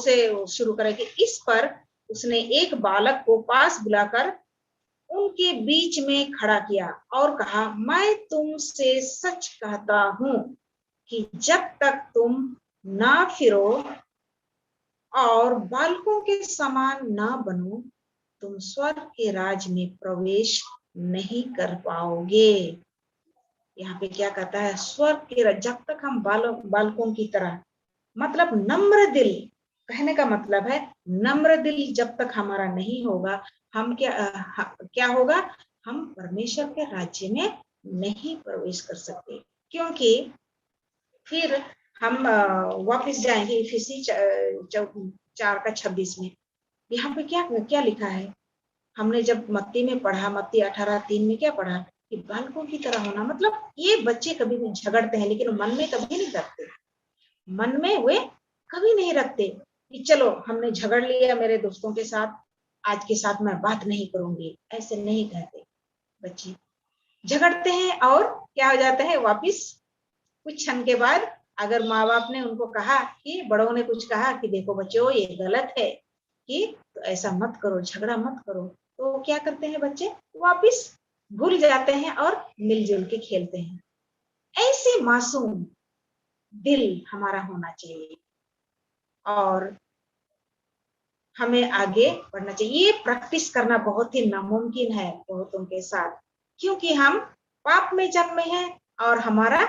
से शुरू करेंगे। इस पर उसने एक बालक को पास बुलाकर उनके बीच में खड़ा किया और कहा, मैं तुमसे सच कहता हूं कि जब तक तुम ना फिरो और बालकों के समान ना बनो, तुम स्वर्ग के राज में प्रवेश नहीं कर पाओगे। यहाँ पे क्या कहता है? स्वर्ग के राज, जब तक हम बालकों की तरह, मतलब नम्र दिल, कहने का मतलब है नम्र दिल जब तक हमारा नहीं होगा, हम क्या होगा? हम परमेश्वर के राज्य में नहीं प्रवेश कर सकते। क्योंकि फिर हम वापस जाएंगे इफिसी 4:26 में। यहाँ पे क्या क्या लिखा है? हमने जब मत्ती में पढ़ा, मत्ती 18:3 में क्या पढ़ा कि बालकों की तरह होना, मतलब ये बच्चे कभी भी झगड़ते हैं लेकिन मन में कभी नहीं रखते, मन में वे कभी नहीं रखते कि चलो हमने झगड़ लिया मेरे दोस्तों के साथ, आज के साथ मैं बात नहीं करूंगी, ऐसे नहीं कहते। बच्चे झगड़ते हैं और क्या हो जाता है, वापिस कुछ क्षण के बाद अगर माँ बाप ने उनको कहा कि बड़ों ने कुछ कहा कि देखो बच्चों ये गलत है कि तो ऐसा मत करो, झगड़ा मत करो, तो क्या करते हैं बच्चे, वापिस भूल जाते हैं और मिलजुल के खेलते हैं। ऐसे मासूम दिल हमारा होना चाहिए और हमें आगे बढ़ना चाहिए। ये प्रैक्टिस करना बहुत ही नामुमकिन है बहुतों के साथ, क्योंकि हम पाप में जन्मे हैं और हमारा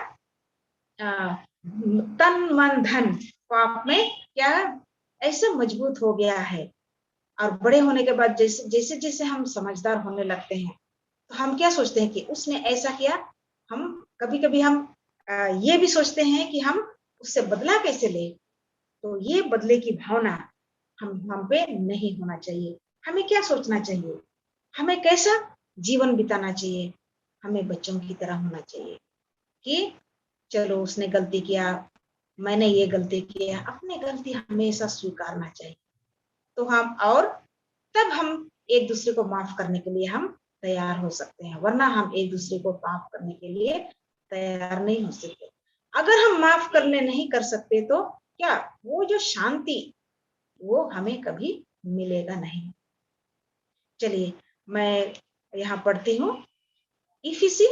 तन मन धन पाप में क्या ऐसे मजबूत हो गया है। और बड़े होने के बाद जैसे जैसे जैसे हम समझदार होने लगते हैं तो हम क्या सोचते हैं कि उसने ऐसा किया, हम कभी कभी हम ये भी सोचते हैं कि हम उससे बदला कैसे ले। तो ये बदले की भावना हम पे नहीं होना चाहिए। हमें क्या सोचना चाहिए, हमें कैसा जीवन बिताना चाहिए, हमें बच्चों की तरह होना चाहिए कि चलो उसने गलती किया, मैंने ये गलती किया, अपनी गलती हमेशा स्वीकारना चाहिए। तो हम और तब हम एक दूसरे को माफ करने के लिए हम तैयार हो सकते हैं, वरना हम एक दूसरे को माफ करने के लिए तैयार नहीं हो सकते। अगर हम माफ करने नहीं कर सकते तो क्या वो जो शांति वो हमें कभी मिलेगा नहीं। चलिए मैं यहाँ पढ़ती हूँ इफिसी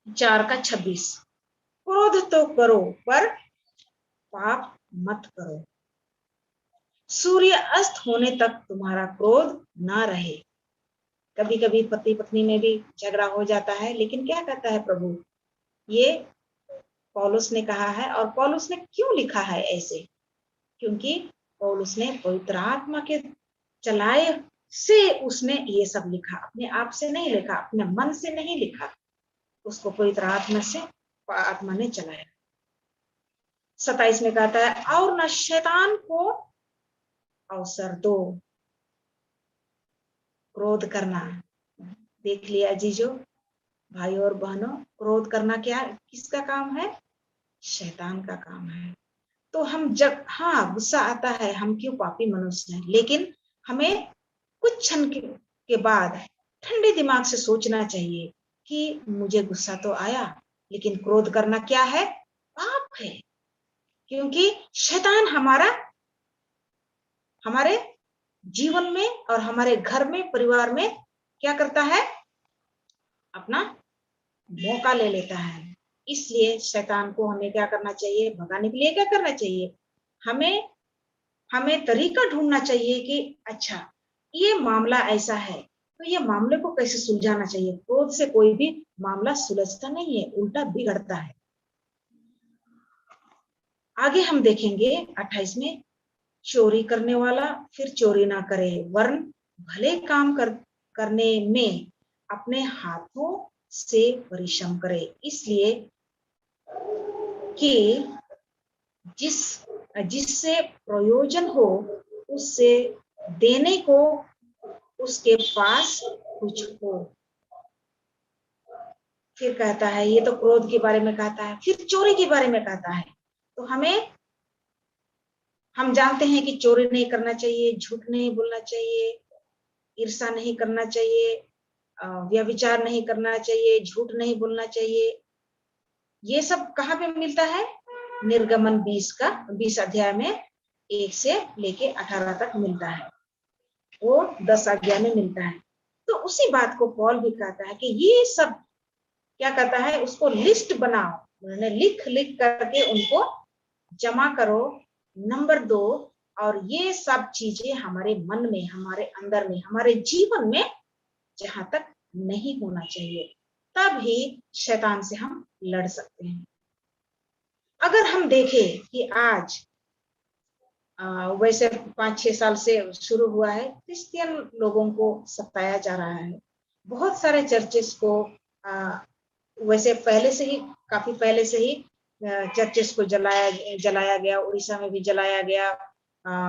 4:26। क्रोध तो करो पर पाप मत करो, सूर्य अस्त होने तक तुम्हारा क्रोध ना रहे। कभी कभी पति पत्नी में भी झगड़ा हो जाता है, लेकिन क्या कहता है प्रभु, ये पौलुस ने कहा है। और पौलुस ने क्यों लिखा है ऐसे, क्योंकि पौलुस ने पवित्र आत्मा के चलाए से उसने ये सब लिखा, अपने आप से नहीं लिखा, अपने मन से नहीं लिखा, उसको पवित्र आत्मा ने चलाया। 27 में कहता है और न शैतान को अवसर दो क्रोध करना। देख लिया अजीजों, भाई और बहनों, क्रोध करना क्या किसका काम है, शैतान का काम है। तो हम जब गुस्सा आता है, हम क्यों पापी मनुष्य हैं, लेकिन हमें कुछ क्षण के बाद ठंडे दिमाग से सोचना चाहिए कि मुझे गुस्सा तो आया, लेकिन क्रोध करना क्या है, पाप है। क्योंकि शैतान हमारे जीवन में और हमारे घर में परिवार में क्या करता है, अपना मौका ले लेता है। इसलिए शैतान को हमें क्या करना चाहिए, भगाने के लिए क्या करना चाहिए, हमें तरीका ढूंढना चाहिए कि अच्छा ये मामला ऐसा है तो ये मामले को कैसे सुलझाना चाहिए। क्रोध से कोई भी मामला सुलझता नहीं है, उल्टा बिगड़ता है। आगे हम देखेंगे 28 में, चोरी करने वाला फिर चोरी ना करे, वरन भले काम करने में अपने हाथों से परिश्रम करे, इसलिए कि जिससे प्रयोजन हो उससे देने को उसके पास कुछ हो। फिर कहता है, ये तो क्रोध के बारे में कहता है, फिर चोरी के बारे में कहता है। तो हम जानते हैं कि चोरी नहीं करना चाहिए, झूठ नहीं बोलना चाहिए, ईर्ष्या नहीं करना चाहिए, व्यभिचार नहीं करना चाहिए, झूठ नहीं बोलना चाहिए। ये सब कहाँ पे मिलता है, निर्गमन 20 अध्याय में 1 से लेके 18 तक मिलता है, वो 10 आज्ञा में मिलता है। तो उसी बात को पौल भी कहता है कि ये सब क्या कहता है, उसको लिस्ट बनाओ, उन्होंने लिख करके उनको जमा करो। नंबर 2, और ये सब चीजें हमारे मन में, हमारे अंदर में, हमारे जीवन में जहां तक नहीं होना चाहिए, तब ही शैतान से हम लड़ सकते हैं। अगर हम देखें कि आज वैसे 5-6 साल से शुरू हुआ है, क्रिश्चियन लोगों को सताया जा रहा है। बहुत सारे चर्चेस को वैसे पहले से ही, काफी पहले से ही चर्चेस को जलाया गया, उड़ीसा में भी जलाया गया,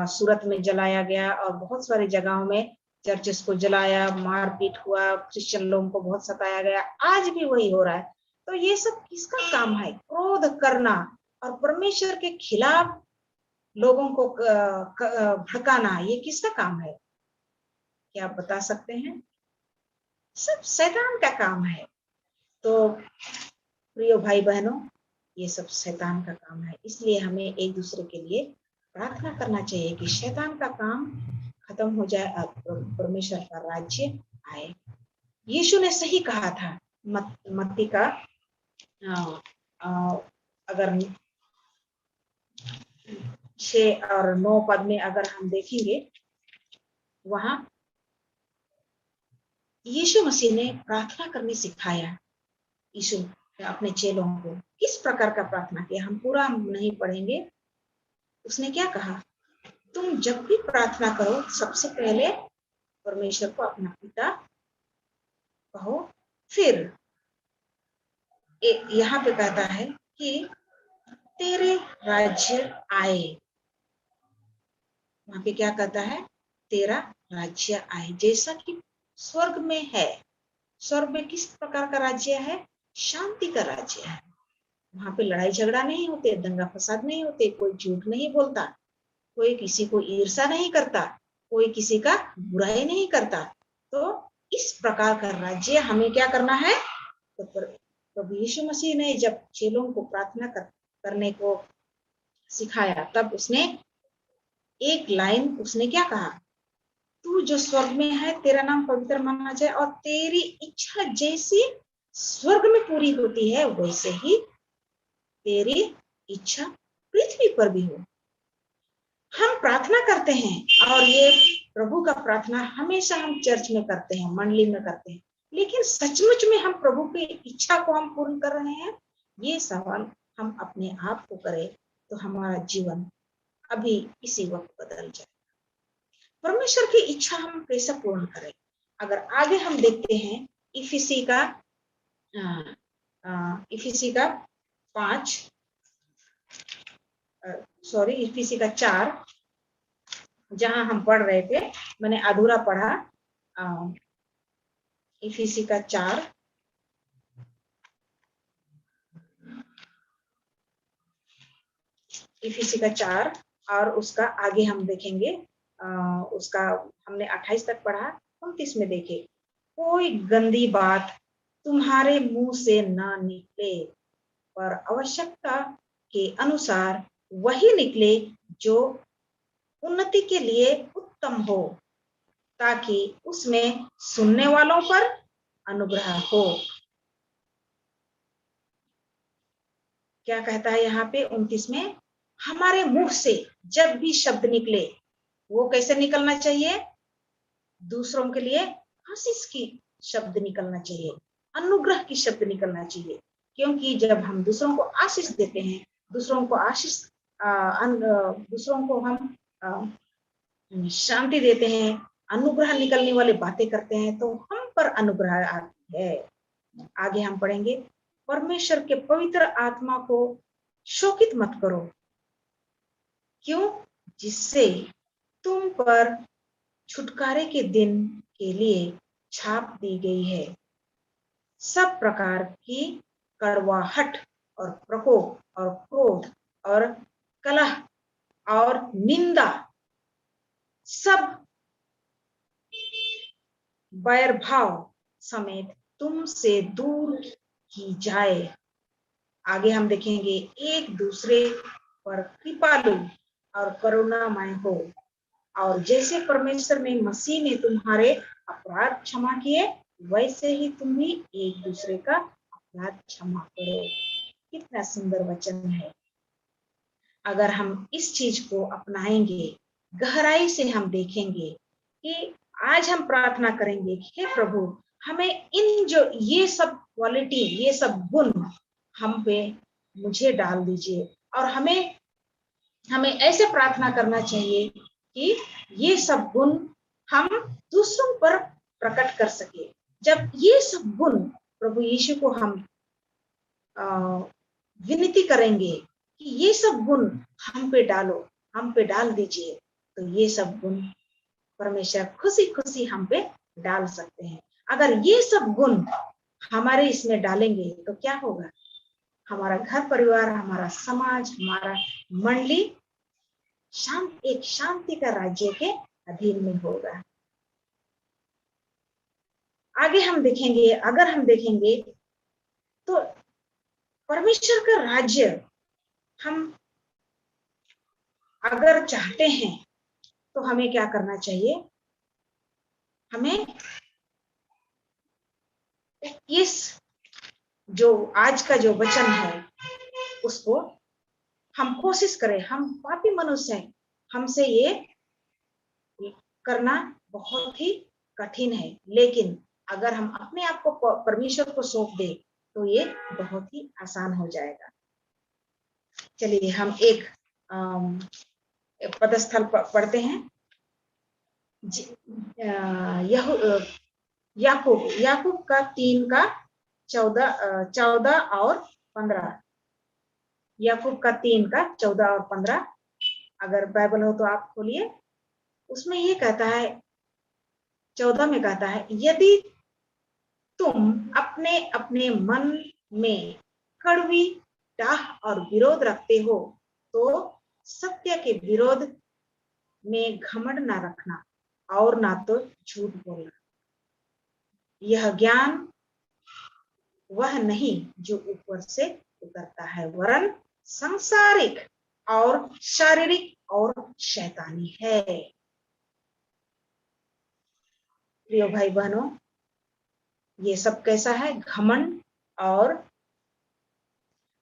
सूरत में जलाया गया और बहुत सारी जगहों में चर्चेस को जलाया, मारपीट हुआ, क्रिश्चियन लोगों को बहुत सताया गया। आज भी वही हो रहा है। तो ये सब किसका काम है? क्रोध करना और परमेश्वर के खिलाफ लोगों को भड़काना, ये किसका काम है? क्या आप बता सकते हैं? सब शैतान का काम है। तो प्रिय भाई बहनों, ये सब शैतान का काम है। इसलिए हमें एक दूसरे के लिए प्रार्थना करना चाहिए कि शैतान का काम खत्म हो जाए और परमेश्वर का राज्य आए। यीशु ने सही कहा था। मत्ती का अगर 6 और 9 पद में अगर हम देखेंगे, वहां यीशु मसीह ने प्रार्थना करने सिखाया। यीशु ने अपने चेलों को किस प्रकार का प्रार्थना किया, हम पूरा नहीं पढ़ेंगे। उसने क्या कहा? तुम जब भी प्रार्थना करो, सबसे पहले परमेश्वर को अपना पिता कहो। फिर यहाँ पे कहता है कि तेरे राज्य आए। वहां पे क्या कहता है? तेरा राज्य आए, जैसा कि स्वर्ग में है। स्वर्ग में किस प्रकार का राज्य है? शांति का राज्य है। वहां पे लड़ाई झगड़ा नहीं होते, दंगा फसाद नहीं होते, कोई झूठ नहीं बोलता, कोई किसी को ईर्ष्या नहीं करता, कोई किसी का बुराई नहीं करता। तो इस प्रकार का राज्य हमें क्या करना है? तो प्रभु यीशु मसीह ने जब चेलों को प्रार्थना करने को सिखाया, तब उसने एक लाइन उसने क्या कहा? तू जो स्वर्ग में है, तेरा नाम पवित्र माना जाए और तेरी इच्छा जैसी स्वर्ग में पूरी होती है, वैसे ही तेरी इच्छा पृथ्वी पर भी हो। हम प्रार्थना करते हैं और ये प्रभु का प्रार्थना हमेशा हम चर्च में करते हैं, मंडली में करते हैं, लेकिन सचमुच में हम प्रभु की इच्छा को हम पूर्ण कर रहे हैं? ये सवाल हम अपने आप को करें तो हमारा जीवन अभी इसी वक्त बदल जाए। परमेश्वर की इच्छा हम कैसे पूर्ण करें? अगर आगे हम देखते हैं इफिसी का 4, जहां हम पढ़ रहे थे, मैंने अधूरा पढ़ा। इफिसी का 4 और उसका आगे हम देखेंगे। उसका हमने 28 तक पढ़ा। 29 में देखे, कोई गंदी बात तुम्हारे मुंह से ना निकले, पर आवश्यकता के अनुसार वही निकले जो उन्नति के लिए उत्तम हो, ताकि उसमें सुनने वालों पर अनुग्रह हो। क्या कहता है यहाँ पे 29 में? हमारे मुंह से जब भी शब्द निकले, वो कैसे निकलना चाहिए? दूसरों के लिए आशीष की शब्द निकलना चाहिए, अनुग्रह की शब्द निकलना चाहिए। क्योंकि जब हम दूसरों को आशीष देते हैं, दूसरों को हम शांति देते हैं, अनुग्रह निकलने वाली बातें करते हैं, तो हम पर अनुग्रह आती है। आगे हम पढ़ेंगे, परमेश्वर के पवित्र आत्मा को शोकित मत करो। क्यों? जिससे तुम पर छुटकारे के दिन के लिए छाप दी गई है। सब प्रकार की कड़वाहट और प्रकोप और क्रोध और कलह और निंदा सब बैर भाव समेत तुमसे दूर की जाए। आगे हम देखेंगे, एक दूसरे पर कृपालु और करुणामय हो, और जैसे परमेश्वर ने मसीह में तुम्हारे अपराध क्षमा किए, वैसे ही तुम भी एक दूसरे का अपराध क्षमा करो। कितना सुंदर वचन है। अगर हम इस चीज को अपनाएंगे, गहराई से हम देखेंगे कि आज हम प्रार्थना करेंगे कि हे प्रभु, हमें इन जो ये सब क्वालिटी, ये सब गुण हम पे मुझे डाल दीजिए, और हमें ऐसे प्रार्थना करना चाहिए कि ये सब गुण हम दूसरों पर प्रकट कर सके। जब ये सब गुण प्रभु यीशु को हम विनती करेंगे कि ये सब गुण हम पे डालो, हम पे डाल दीजिए, तो ये सब गुण परमेश्वर खुशी खुशी हम पे डाल सकते हैं। अगर ये सब गुण हमारे इसमें डालेंगे तो क्या होगा? हमारा घर परिवार, हमारा समाज, हमारा मंडली एक शांति का राज्य के अधीन में होगा। आगे हम देखेंगे, अगर हम देखेंगे तो परमेश्वर का राज्य हम अगर चाहते हैं तो हमें क्या करना चाहिए? हमें इस जो आज का जो वचन है उसको हम कोशिश करें। हम पापी मनुष्य हैं, हमसे ये करना बहुत ही कठिन है, लेकिन अगर हम अपने आप को परमेश्वर को सौंप दे तो ये बहुत ही आसान हो जाएगा। चलिए हम एक पदस्थल पढ़ते हैं। याकूब का 3 का 14 और 15। याकूब का 3 का 14 और 15। अगर बाइबल हो तो आप खोलिए। उसमें ये कहता है, 14 में कहता है, यदि तुम अपने अपने मन में कड़वी डाह और विरोध रखते हो तो सत्य के विरोध में घमंड ना रखना और ना तो झूठ बोलना। यह ज्ञान वह नहीं जो ऊपर से उतरता है, वरन सांसारिक और शारीरिक और शैतानी है। प्रिय भाई बहनों, ये सब कैसा है? घमंड और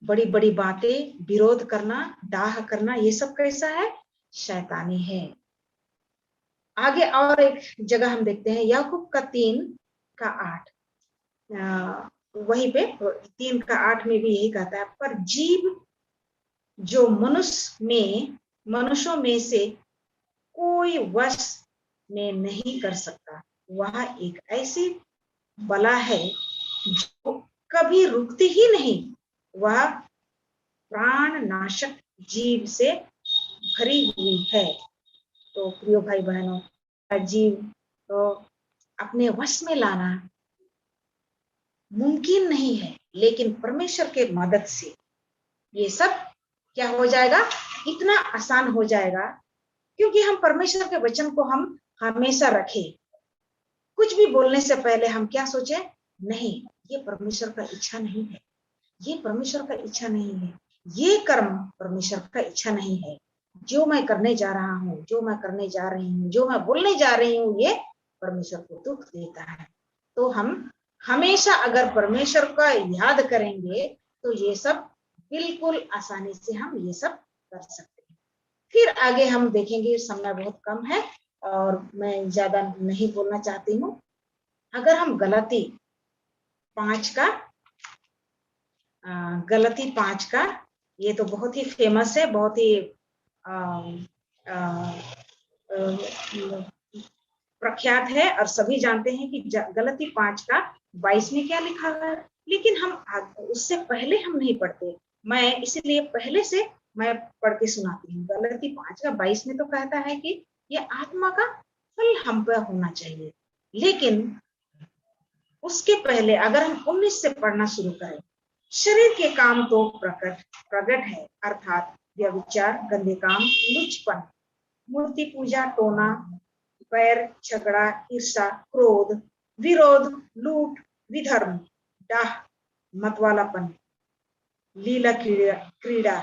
बड़ी बड़ी बातें, विरोध करना, डाह करना, ये सब कैसा है? शैतानी है। आगे और एक जगह हम देखते हैं, याकूब का 3 का 8। वहीं पे 3 का 8 में भी यही कहता है, पर जीव जो मनुष्यों में से कोई वश में नहीं कर सकता, वह एक ऐसी बला है जो कभी रुकती ही नहीं, वह प्राण नाशक जीव से भरी हुई है। तो प्रिय भाई बहनों, जीव तो अपने वश में लाना मुमकिन नहीं है, लेकिन परमेश्वर के मदद से ये सब क्या हो जाएगा? इतना आसान हो जाएगा, क्योंकि हम परमेश्वर के वचन को हम हमेशा रखें। कुछ भी बोलने से पहले हम क्या सोचे? नहीं, ये परमेश्वर का इच्छा नहीं है, ये परमेश्वर का इच्छा नहीं है, ये कर्म परमेश्वर का इच्छा नहीं है। जो मैं करने जा रहा हूँ, जो मैं करने जा रही हूँ, जो मैं बोलने जा रही हूँ, ये परमेश्वर को दुख देता है। तो हम हमेशा अगर परमेश्वर का याद करेंगे तो ये सब बिल्कुल आसानी से हम ये सब कर सकते हैं। फिर आगे हम देखेंगे, समय बहुत कम है और मैं ज्यादा नहीं बोलना चाहती हूँ। अगर हम गलती 5 का, ये तो बहुत ही फेमस है, बहुत ही प्रख्यात है और सभी जानते हैं कि गलती 5 का 22 में क्या लिखा है, लेकिन हम उससे पहले हम नहीं पढ़ते। मैं इसलिए पहले से मैं पढ़ के सुनाती हूँ। गलती 5 का 22 में तो कहता है कि ये आत्मा का फल हम पर होना चाहिए, लेकिन उसके पहले अगर हम 19 से पढ़ना शुरू करें, शरीर के काम तो प्रकट है, अर्थात व्यभिचार, गंदे काम, लुचपन, मूर्ति पूजा, टोना, बैर, झगड़ा, ईर्ष्या, क्रोध, विरोध, लूट, विधर्म, डाह, मतवालापन, लीला क्रीड़ा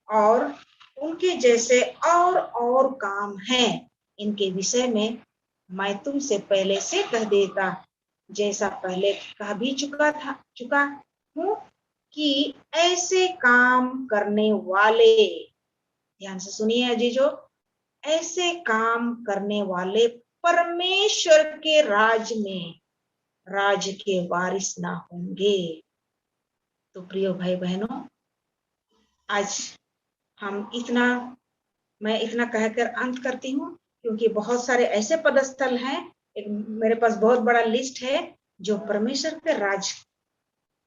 और उनके जैसे और काम हैं। इनके विषय में मैं तुमसे पहले से कह देता, जैसा पहले कह भी चुका हूँ कि ऐसे काम करने वाले, ध्यान से सुनिए अजीजों, ऐसे काम करने वाले परमेश्वर के राज के वारिस ना होंगे। तो प्रिय भाई बहनों, आज मैं इतना कहकर अंत करती हूँ, क्योंकि बहुत सारे ऐसे पदस्थल हैं, मेरे पास बहुत बड़ा लिस्ट है जो परमेश्वर के राज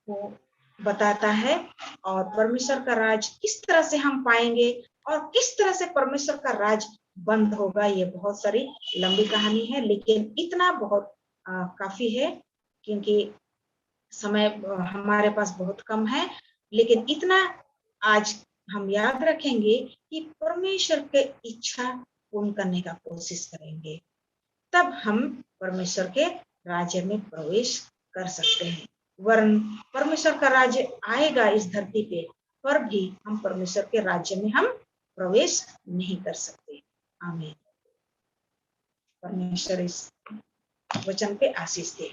को बताता है, और परमेश्वर का राज किस तरह से हम पाएंगे और किस तरह से परमेश्वर का राज बंद होगा, ये बहुत सारी लंबी कहानी है, लेकिन इतना बहुत काफी है, क्योंकि समय हमारे पास बहुत कम है। लेकिन इतना आज हम याद रखेंगे कि परमेश्वर के इच्छा पूर्ण करने का कोशिश करेंगे, तब हम परमेश्वर के राज्य में प्रवेश कर सकते हैं। वरन परमेश्वर का राज्य आएगा इस धरती पे, पर भी हम परमेश्वर के राज्य में हम प्रवेश नहीं कर सकते। आमीन। परमेश्वर इस वचन पे आशीष दे।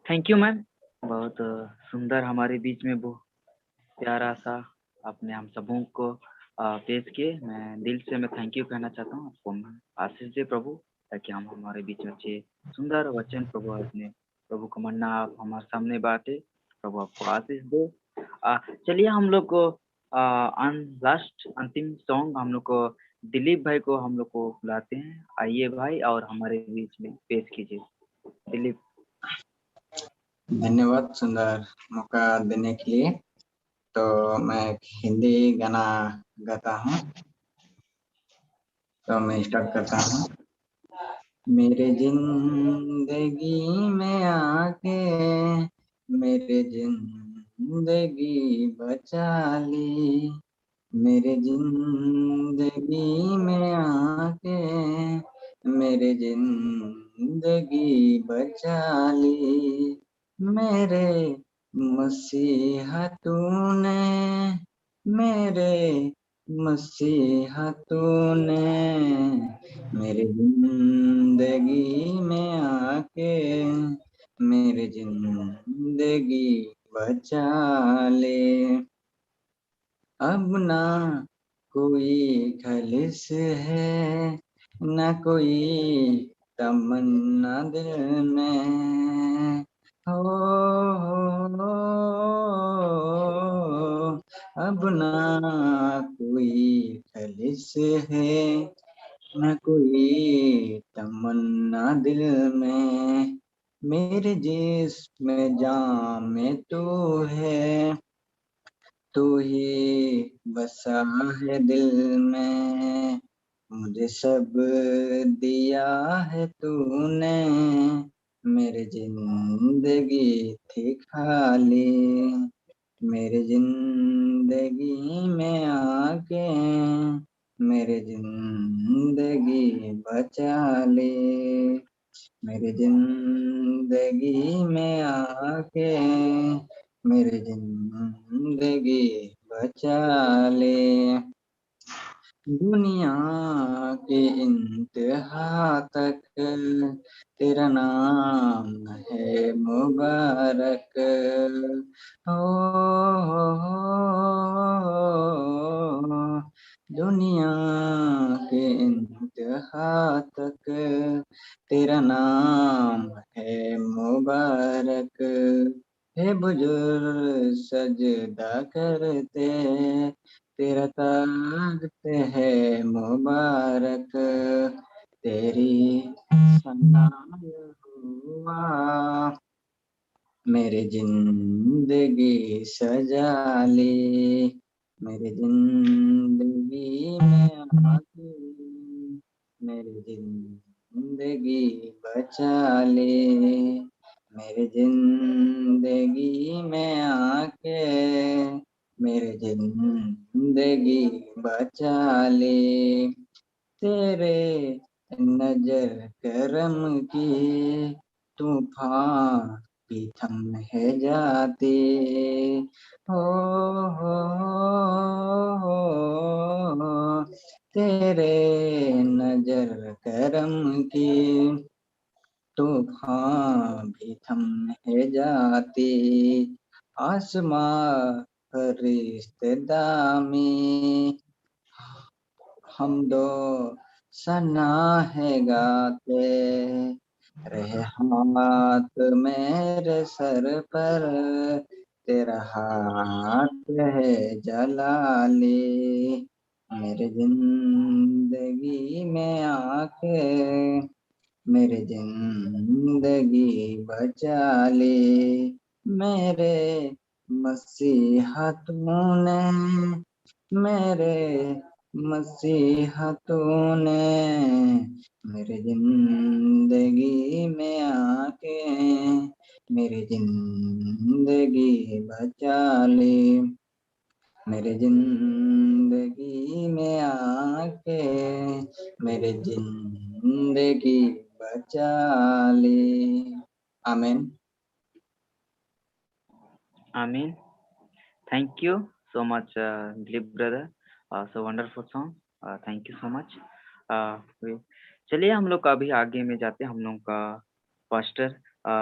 थैंक यू मैम, बहुत सुंदर हमारे बीच में वो प्यारा सा आपने हम सबों को पेश किए। मैं दिल से मैं थैंक यू कहना चाहता हूँ आपको। आशीष दे प्रभु, ताकि हम हमारे बीच में अच्छे सुंदर वचन प्रभु अपने प्रभु को मन्ना आप हमारे सामने बांटे। प्रभु आपको आशीष दे। चलिए हम लोग को लास्ट अंतिम सॉन्ग हम लोग को दिलीप भाई को हम लोग को बुलाते हैं। आइए भाई और हमारे बीच में पेश कीजिए दिलीप। धन्यवाद सुंदर मौका देने के लिए। तो मैं एक हिंदी गाना गाता हूँ, तो मैं स्टार्ट करता हूँ। मेरे जिंदगी में आके मेरे जिंदगी बचा ली, मेरे जिंदगी में आके मेरे जिंदगी बचा ली, मेरे मसीहा तूने, मेरे मसीहा तूने मेरे जिंदगी में आके मेरे जिंदगी बचा ले। अब ना कोई खलिश है, ना कोई तमन्ना दिल में, हो अब ना कोई खलिश है, ना कोई तमन्ना दिल में, मेरे जिस्म जान में तू है, तू ही बसा है दिल में, मुझे सब दिया है तूने, मेरे जिंदगी थी खाली, मेरे जिंदगी में आके मेरे जिंदगी बचा ले, मेरे जिंदगी में आके मेरे जिंदगी बचा ले। दुनिया के इंतहा तक तेरा नाम है मुबारक, दुनिया के इंतहा तक तेरा नाम है मुबारक, हे बुजुर्ग सजदा करते तेरा ताकते है मुबारक, तेरी सना हुआ मेरे जिंदगी सजा ली, मेरे जिंदगी में आके मेरे जिंदगी बचा ले, मेरे जिंदगी में आके मेरे जिंदगी बचा ले, तेरे नजर करम की तूफान भी थम है जाते, हो तेरे नजर करम की तूफान भी थम है जाते, आसमां फरिश्ता में हम दो सना है गाते रहे हाथ मेरे सर पर, तेरा हाथ है जलाली, मेरे जिंदगी में आके मेरी जिंदगी बचा ली। मेरे मसीहा तूने, मेरे मसीहा तूने मेरी जिंदगी में आके मेरी जिंदगी बचा ली, मेरे जिंदगी में आके मेरे जिंदगी बचा ली। आमीन। Amen. Thank you so much, Dilip brother. So wonderful song. Thank you so much. चलिए हम लोग अभी आगे में जाते हैं। हम लोग का पास्टर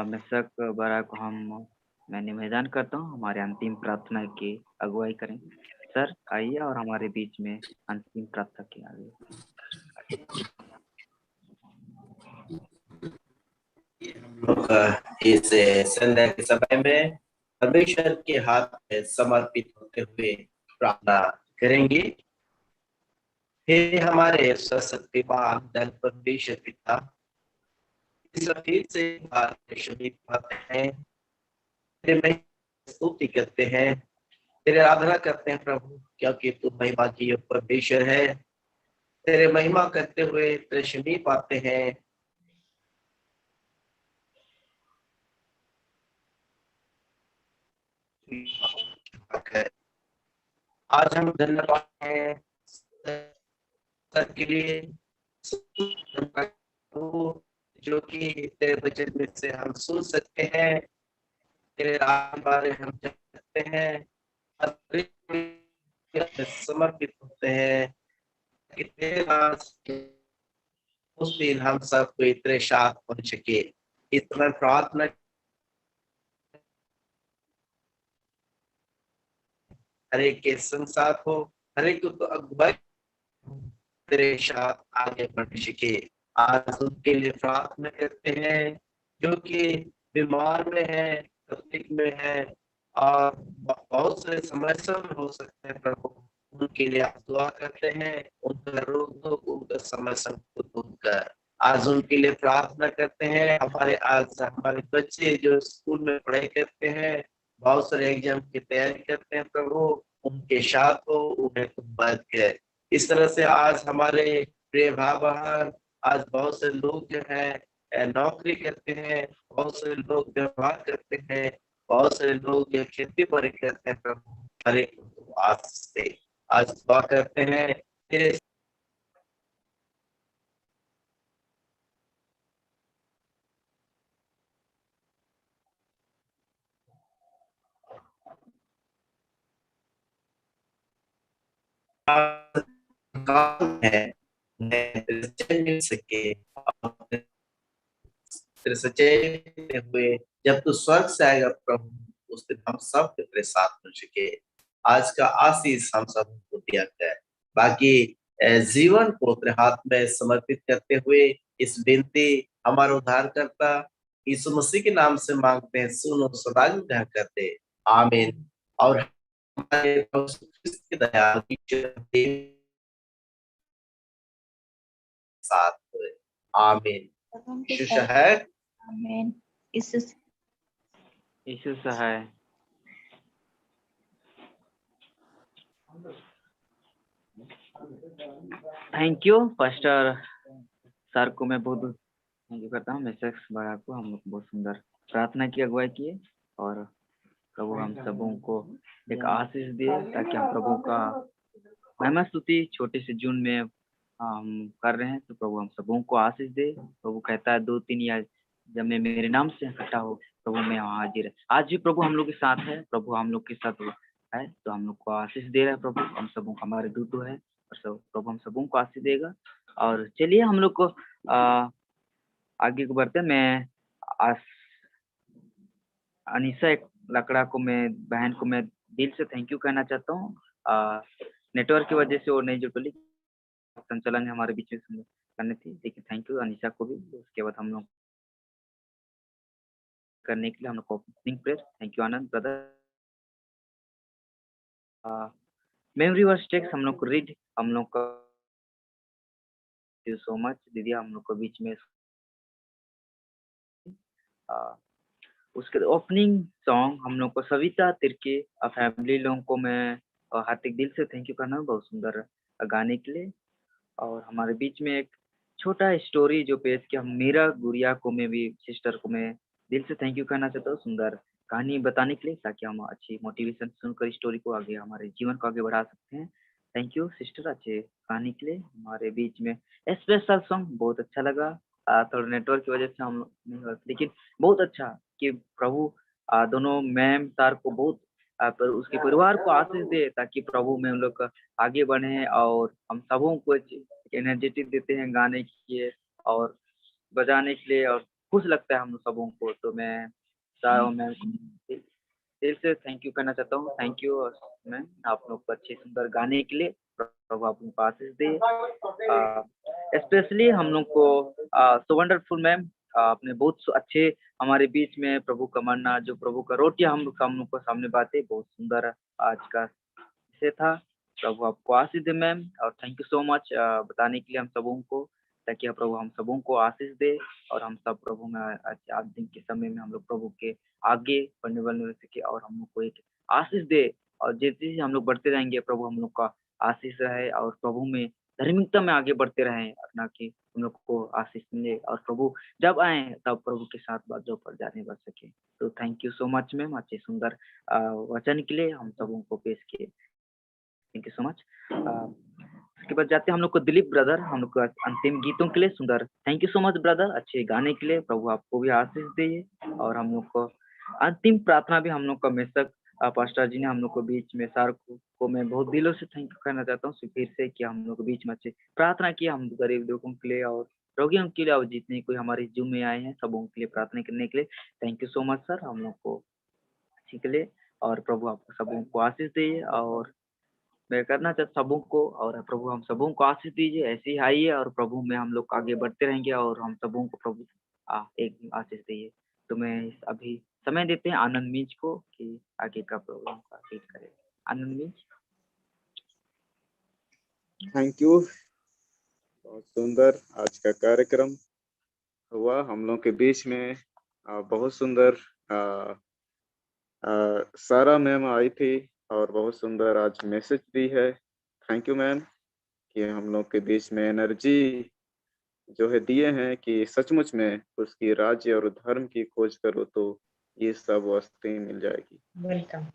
मिसक बरा को मैं निवेदन करता हूँ हमारे अंतिम प्रार्थना की अगुवाई करें। सर आइए और हमारे बीच में अंतिम प्रार्थना की आगे। इस संध्या के समय में परमेश्वर के हाथ में समर्पित होते हुए प्रार्थना करेंगे। हे हमारे सशक्तिमान दल परमेश्वर पिता, इस फिर से हैं, तेरे में स्तुति करते हैं, तेरे आराधना करते हैं प्रभु, क्योंकि तू महिमा की परमेश्वर है। तेरे महिमा करते हुए तेरे समीप आते हैं। आज हम धन्यवाद हैं के लिए जो कि तेरे वचन में से हम सुन सकते हैं, तेरे राह बारे हम जान सकते हैं, समर्पित होते हैं कि तेरे राज उस दिन हम सबको तेरे साथ पहुंच सके। इतना प्रार्थना हर एक के संग साथ हो, हर एक को अगुवाई तेरे साथ आगे बढ़ सके। आज उनके लिए प्रार्थना करते हैं जो कि बीमार में है, तकलीफ में है और बहुत से समस्या में हो सकते हैं प्रभु, उनके लिए आप दुआ करते हैं। उनका रोग उनका समस्या को दूर कर। आज उनके लिए प्रार्थना करते हैं। हमारे बच्चे जो स्कूल में पढ़ाई करते हैं, बहुत सारे एग्जाम की तैयारी करते हैं प्रभु, उनके साथ हो, उन्हें तुम मदद कर। इस तरह से आज हमारे प्रिय भाई बहन, आज बहुत से लोग जो है नौकरी करते हैं, बहुत से लोग व्यवहार करते हैं, बहुत से लोग जो खेती बाड़ी करते हैं प्रभु, हर एक को आशीष दे। आज दुआ करते हैं तेरे है मिल सके तेरे सच्चे हुए। जब तू स्वर्ग से आएगा प्रभु, उस दिन हम सब तेरे साथ मिल सके। आज का आशीष हम सब को दिया कर। बाकी जीवन को तेरे हाथ में समर्पित करते हुए इस विनती हमारा उद्धारकर्ता यीशु मसीह के नाम से मांगते हैं, सुनो सदा ग्रहण करते। आमीन। और हमारे की दया साथ आमीन। यीशु सहाय। आमीन। यीशु सहाय। थैंक यू पास्टर सर को मैं बहुत थैंक यू करता हूँ। मिसेस बड़ा को हम लोग बहुत सुंदर प्रार्थना की अगुवाई किए और प्रभु हम सबों को एक आशीष दिए ताकि हम प्रभु का महिमा स्तुति छोटे से जून में हम कर रहे हैं। तो प्रभु हम सबों को आशीष दे। प्रभु कहता है 2-3 या जब मैं मेरे नाम से इकट्ठा हो प्रभु मैं वहाँ हाजिर है। आज भी प्रभु हम लोग के साथ है, प्रभु हम लोग के साथ है, तो हम लोग को आशीष दे रहा है प्रभु। हम सबों का हमारे दूत है और सब प्रभु हम सबों को आशीष देगा। और चलिए हम लोग को आगे को बढ़ते। मैं अनीसा एक लकड़ा को मैं बहन को मैं दिल से थैंक यू कहना चाहता हूँ। नेटवर्क की वजह से वो नहीं जुड़ पाई, संचालन है हमारे बीच में करनी थी, लेकिन थैंक यू अनिशा को भी। उसके बाद हम लोग करने के लिए हम लोग को opening prayer. Thank you Anand brother. Memory verse text हम लोग को रीड, हम लोग का यू सो मच दीदी हम लोग को बीच में उसके ओपनिंग सॉन्ग हम लोग को सविता तिर्की फैमिली लोगों को मैं हार्दिक दिल से थैंक यू करना, बहुत सुंदर गाने के लिए। और हमारे बीच में एक छोटा स्टोरी जो पेश किया, मीरा गुड़िया को मैं भी सिस्टर को मैं दिल से थैंक यू कहना चाहता हूँ, सुंदर कहानी बताने के लिए, ताकि हम अच्छी मोटिवेशन सुनकर स्टोरी को आगे हमारे जीवन को आगे बढ़ा सकते हैं। थैंक यू सिस्टर अच्छे कहानी के लिए। हमारे बीच में स्पेशल सॉन्ग बहुत अच्छा लगा, थोड़ा नेटवर्क की वजह से हम नहीं हो, लेकिन बहुत अच्छा कि प्रभु दोनों मैम सर को बहुत पर उसके परिवार को आशीष दे, ताकि प्रभु में हम लोग आगे बढ़े और हम सबों को एनर्जेटिक देते हैं गाने के लिए और बजाने के लिए, और खुश लगता है हम सबों को। तो मैं दिल से थैंक यू कहना चाहता हूँ। थैंक यू मैम आप लोग को अच्छे सुंदर गाने के लिए, प्रभु आप लोग को आशीष दे। स्पेशली हम लोग को सो वंडरफुल मैम आपने बहुत अच्छे हमारे बीच में प्रभु का मरना, जो प्रभु का रोटियां हम लोग को सामने बातें, बहुत सुंदर आज का विषय था। प्रभु आपको आशीष दे मैम, और थैंक यू सो मच बताने के लिए हम सबों को, ताकि प्रभु हम सबों को आशीष दे और हम सब प्रभु में आज दिन के समय में हम लोग प्रभु के आगे बढ़ने वाले हो सके और हम लोग को एक आशीष दे। और जैसे हम लोग बढ़ते रहेंगे प्रभु हम लोग का आशीष रहे और प्रभु में धार्मिकता में आगे बढ़ते रहें, ना कि हम लोग को आशीष मिले और प्रभु जब आए तब प्रभु के साथ बातों पर जाने बढ़ सके। तो thank you so much ma'am अच्छे सुंदर वचन के लिए हम सबों को पेश किए। Thank you so much. उसके बाद जाते हैं हम लोग को दिलीप ब्रदर, हम लोग को अंतिम गीतों के लिए सुंदर। Thank you so much brother अच्छे गाने के लिए, प्रभु आपको भी आशीष दे। और हम लोग को अंतिम प्रार्थना भी हम लोग का मेसक पास्टर जी ने हम लोग को बीच में सर को मैं बहुत दिलों से थैंक यू करना चाहता हूँ फिर से कि हम लोग को बीच में अच्छे प्रार्थना किया, हम गरीब लोगों के लिए और रोगियों के लिए और जितने कोई हमारे जूम में आए हैं सबों के लिए प्रार्थना करने के लिए। Thank you so much sir हम लोग को अच्छी के लिए, और प्रभु आपको सबों को आशीष दे। और मैं करना चाहता सबों को, और प्रभु हम सबों को आशीष दीजिए, ऐसे ही आइए और प्रभु में हम लोग आगे बढ़ते रहेंगे और हम सबों को प्रभु एक आशीष दीजिए। तो मैं अभी समय देते हैं आनंद मीज को कि आगे का प्रोग्राम का लीड करे। आनंद मीज। थैंक यू, बहुत सुंदर आज का कार्यक्रम हुआ हम लोग के बीच में। बहुत सुंदर सारा मैम आई थी और बहुत सुंदर आज मैसेज दी है। थैंक यू मैम कि हम लोग के बीच में एनर्जी जो है दिए हैं कि सचमुच में उसकी राज्य और धर्म की खोज करो तो ये सब वस्तुएं मिल जाएगी। वेलकम।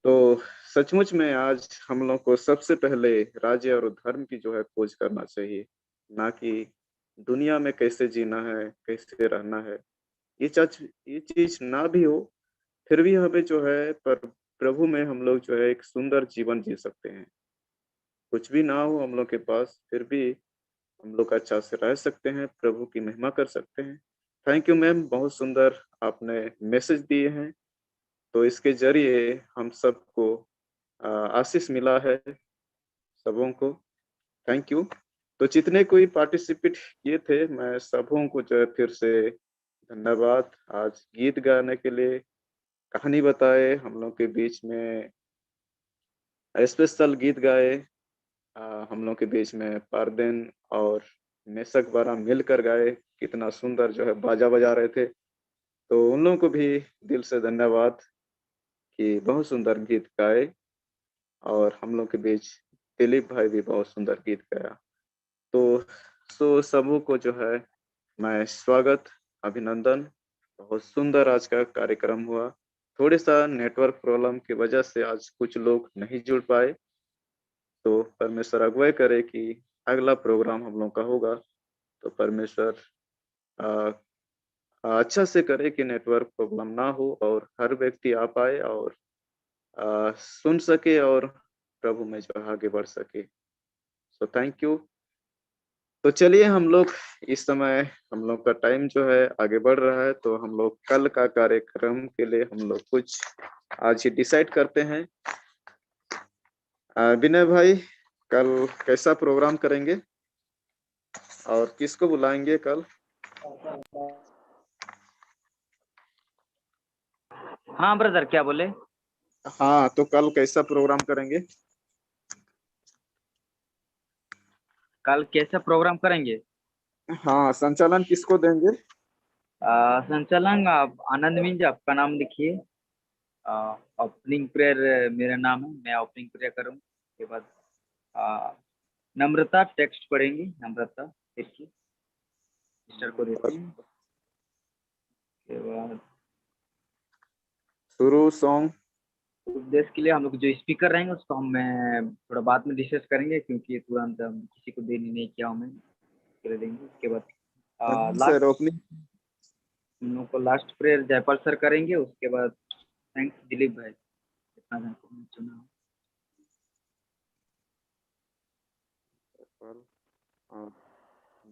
तो सचमुच में आज हम लोग को सबसे पहले राज्य और धर्म की जो है खोज करना चाहिए, ना कि दुनिया में कैसे जीना है कैसे रहना है। ये चीज ना भी हो फिर भी हमें जो है पर प्रभु में हम लोग जो है एक सुंदर जीवन जी सकते हैं। कुछ भी ना हो हम लोग के पास फिर भी हम लोग अच्छा से रह सकते हैं, प्रभु की महिमा कर सकते हैं। थैंक यू मैम, बहुत सुंदर आपने मैसेज दिए हैं। तो इसके जरिए हम सबको आशीष मिला है सबों को। Thank you. तो जितने कोई पार्टिसिपेट किए थे मैं सबों को जो है फिर से धन्यवाद। आज गीत गाने के लिए, कहानी बताए, हम लोग के बीच में स्पेशल गीत गाए, हम लोग के बीच में पारदेन और मेसक बारा मिलकर गाए, कितना सुंदर जो है बाजा बजा रहे थे। तो उन लोगों को भी दिल से धन्यवाद कि बहुत सुंदर गीत गाए। और हम लोग के बीच दिलीप भाई भी बहुत सुंदर गीत गाया। तो सबों को जो है मैं स्वागत अभिनंदन। बहुत सुंदर आज का कार्यक्रम हुआ। थोड़े सा नेटवर्क प्रॉब्लम की वजह से आज कुछ लोग नहीं जुड़ पाए, तो परमेश्वर अगुवाई करे कि अगला प्रोग्राम हम लोग का होगा तो परमेश्वर अच्छा से करे कि नेटवर्क प्रॉब्लम ना हो और हर व्यक्ति आ पाए और सुन सके और प्रभु में जो आगे बढ़ सके। So thank you. तो चलिए हम लोग इस समय हम लोग का टाइम जो है आगे बढ़ रहा है, तो हम लोग कल का कार्यक्रम के लिए हम लोग कुछ आज ही डिसाइड करते हैं। विनय भाई कल कैसा प्रोग्राम करेंगे? और किसको बुलाएंगे कल? हाँ ब्रदर, क्या बोले? हाँ, तो कल कैसा प्रोग्राम करेंगे? कल कैसा प्रोग्राम करेंगे? हाँ, संचालन किसको देंगे? संचालन आप आनंद मिंज आपका नाम लिखिए। ओपनिंग प्रेयर मेरा नाम है, मैं ओपनिंग प्रेयर करूँ। उसके बाद नम्रता टेक्स्ट पढ़ेंगी, नम्रता देखिए सिस्टर को देती हैं। उसके बाद शुरू सॉन्ग उपदेश के लिए हम लोग जो स्पीकर रहेंगे उसको हम थोड़ा बाद में डिस्कस करेंगे, क्योंकि तुरंत हम किसी को देनी नहीं किया हमें देंगे। उसके बाद सर लास्ट ओपनिंग हम लोग को लास्ट प्रेयर जयपाल सर करेंगे। उसके बाद थैंक्स दिलीप भाई, इतना जन को हमने चुना।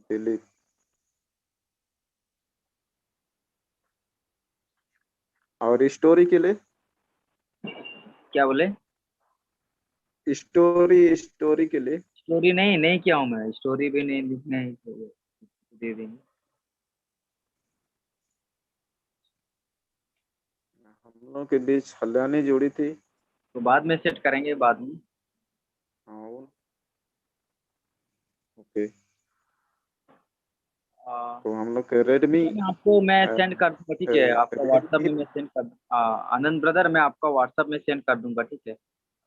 दिलीप। और स्टोरी के लिए क्या बोले? स्टोरी के लिए स्टोरी नहीं किया हूँ मैं, स्टोरी भी नहीं लिखना है तो दे देंगे। हम लोग के बीच हल्द्वानी जुड़ी थी, तो बाद में सेट करेंगे बाद में। हाँ ओके। तो हम लोग के रेडमी आपको मैं सेंड कर दूंगा, ठीक है? आपका व्हाट्सएप में मैं सेंड कर आनंद ब्रदर, मैं आपका व्हाट्सएप में सेंड कर दूंगा, ठीक है?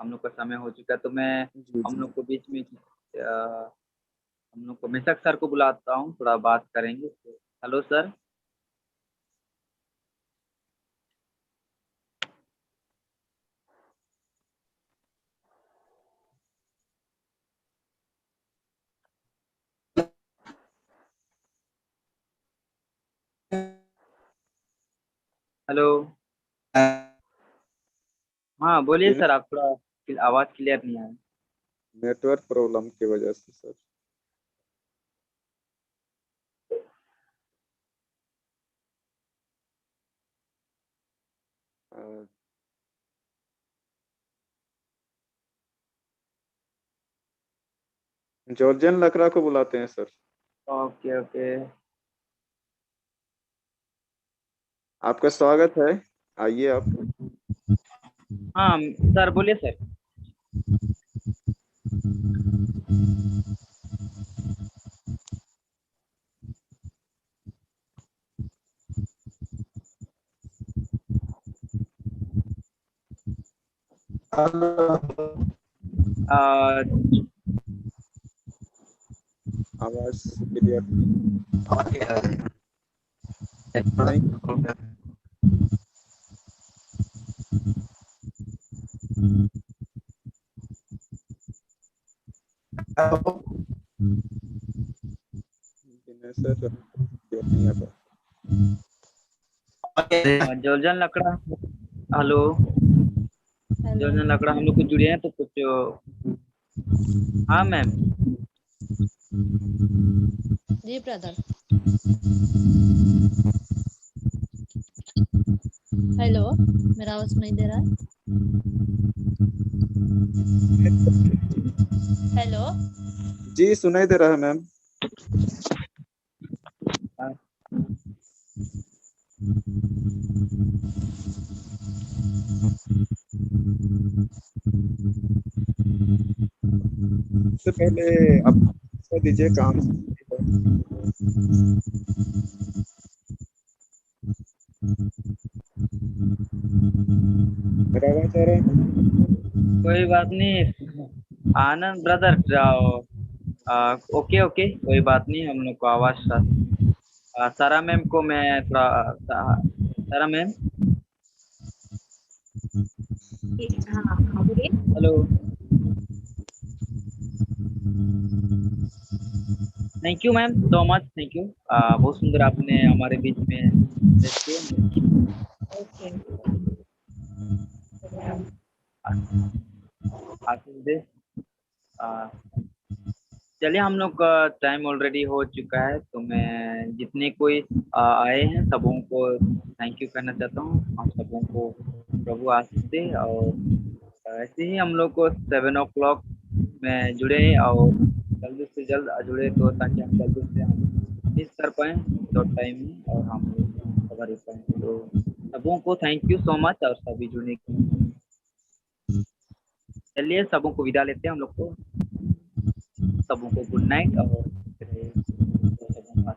हम लोग का समय हो चुका है, तो मैं हम लोग को बीच में हम लोग को मिसक सर को बुलाता हूँ, थोड़ा बात करेंगे। Hello sir. हेलो। हाँ बोलिए सर, आप थोड़ा आवाज क्लियर नहीं आ रही। नेटवर्क प्रॉब्लम की वजह से सर। जॉर्जियन लकड़ा को बुलाते हैं सर। Okay okay. आपका स्वागत है, आइए आप। हाँ सर बोलिए सर। आवाज क्लियर सर नहीं आता। जॉर्जियन लकड़ा, हेलो। जॉर्जियन लकड़ा हम लोग को जुड़े हैं तो कुछ। हाँ मैम। जी ब्रदर। हेलो, मेरा आवाज नहीं दे रहा है? हेलो जी सुनाई दे रहा है मैम। सबसे पहले आप दीजिए काम। मेरा आवाज आ रहा है? कोई बात नहीं आनंद ब्रदर, जाओ। ओके ओके, कोई बात नहीं, हम लोग को आवाज सारा मैम को मैं थोड़ा सारा ma'am. Hello. Thank you ma'am so much, thank you. बहुत सुंदर आपने हमारे बीच में चलिए, हम लोग का टाइम ऑलरेडी हो चुका है, तो मैं जितने कोई आए हैं सबों को थैंक यू कहना चाहता हूँ। हम सबों को प्रभु आशीष दे, और ऐसे ही हम लोग को 7 o'clock में जुड़े और जल्द से जल्द जुड़े तो ताकि हम जल्दी से मिस कर पाए शॉर्ट टाइम में और हम कवर पाए। तो सबों को थैंक यू सो मच और सभी जुड़ने के लिए। चलिए सबों को विदा लेते हैं हम लोग को, सबों को गुड नाइट और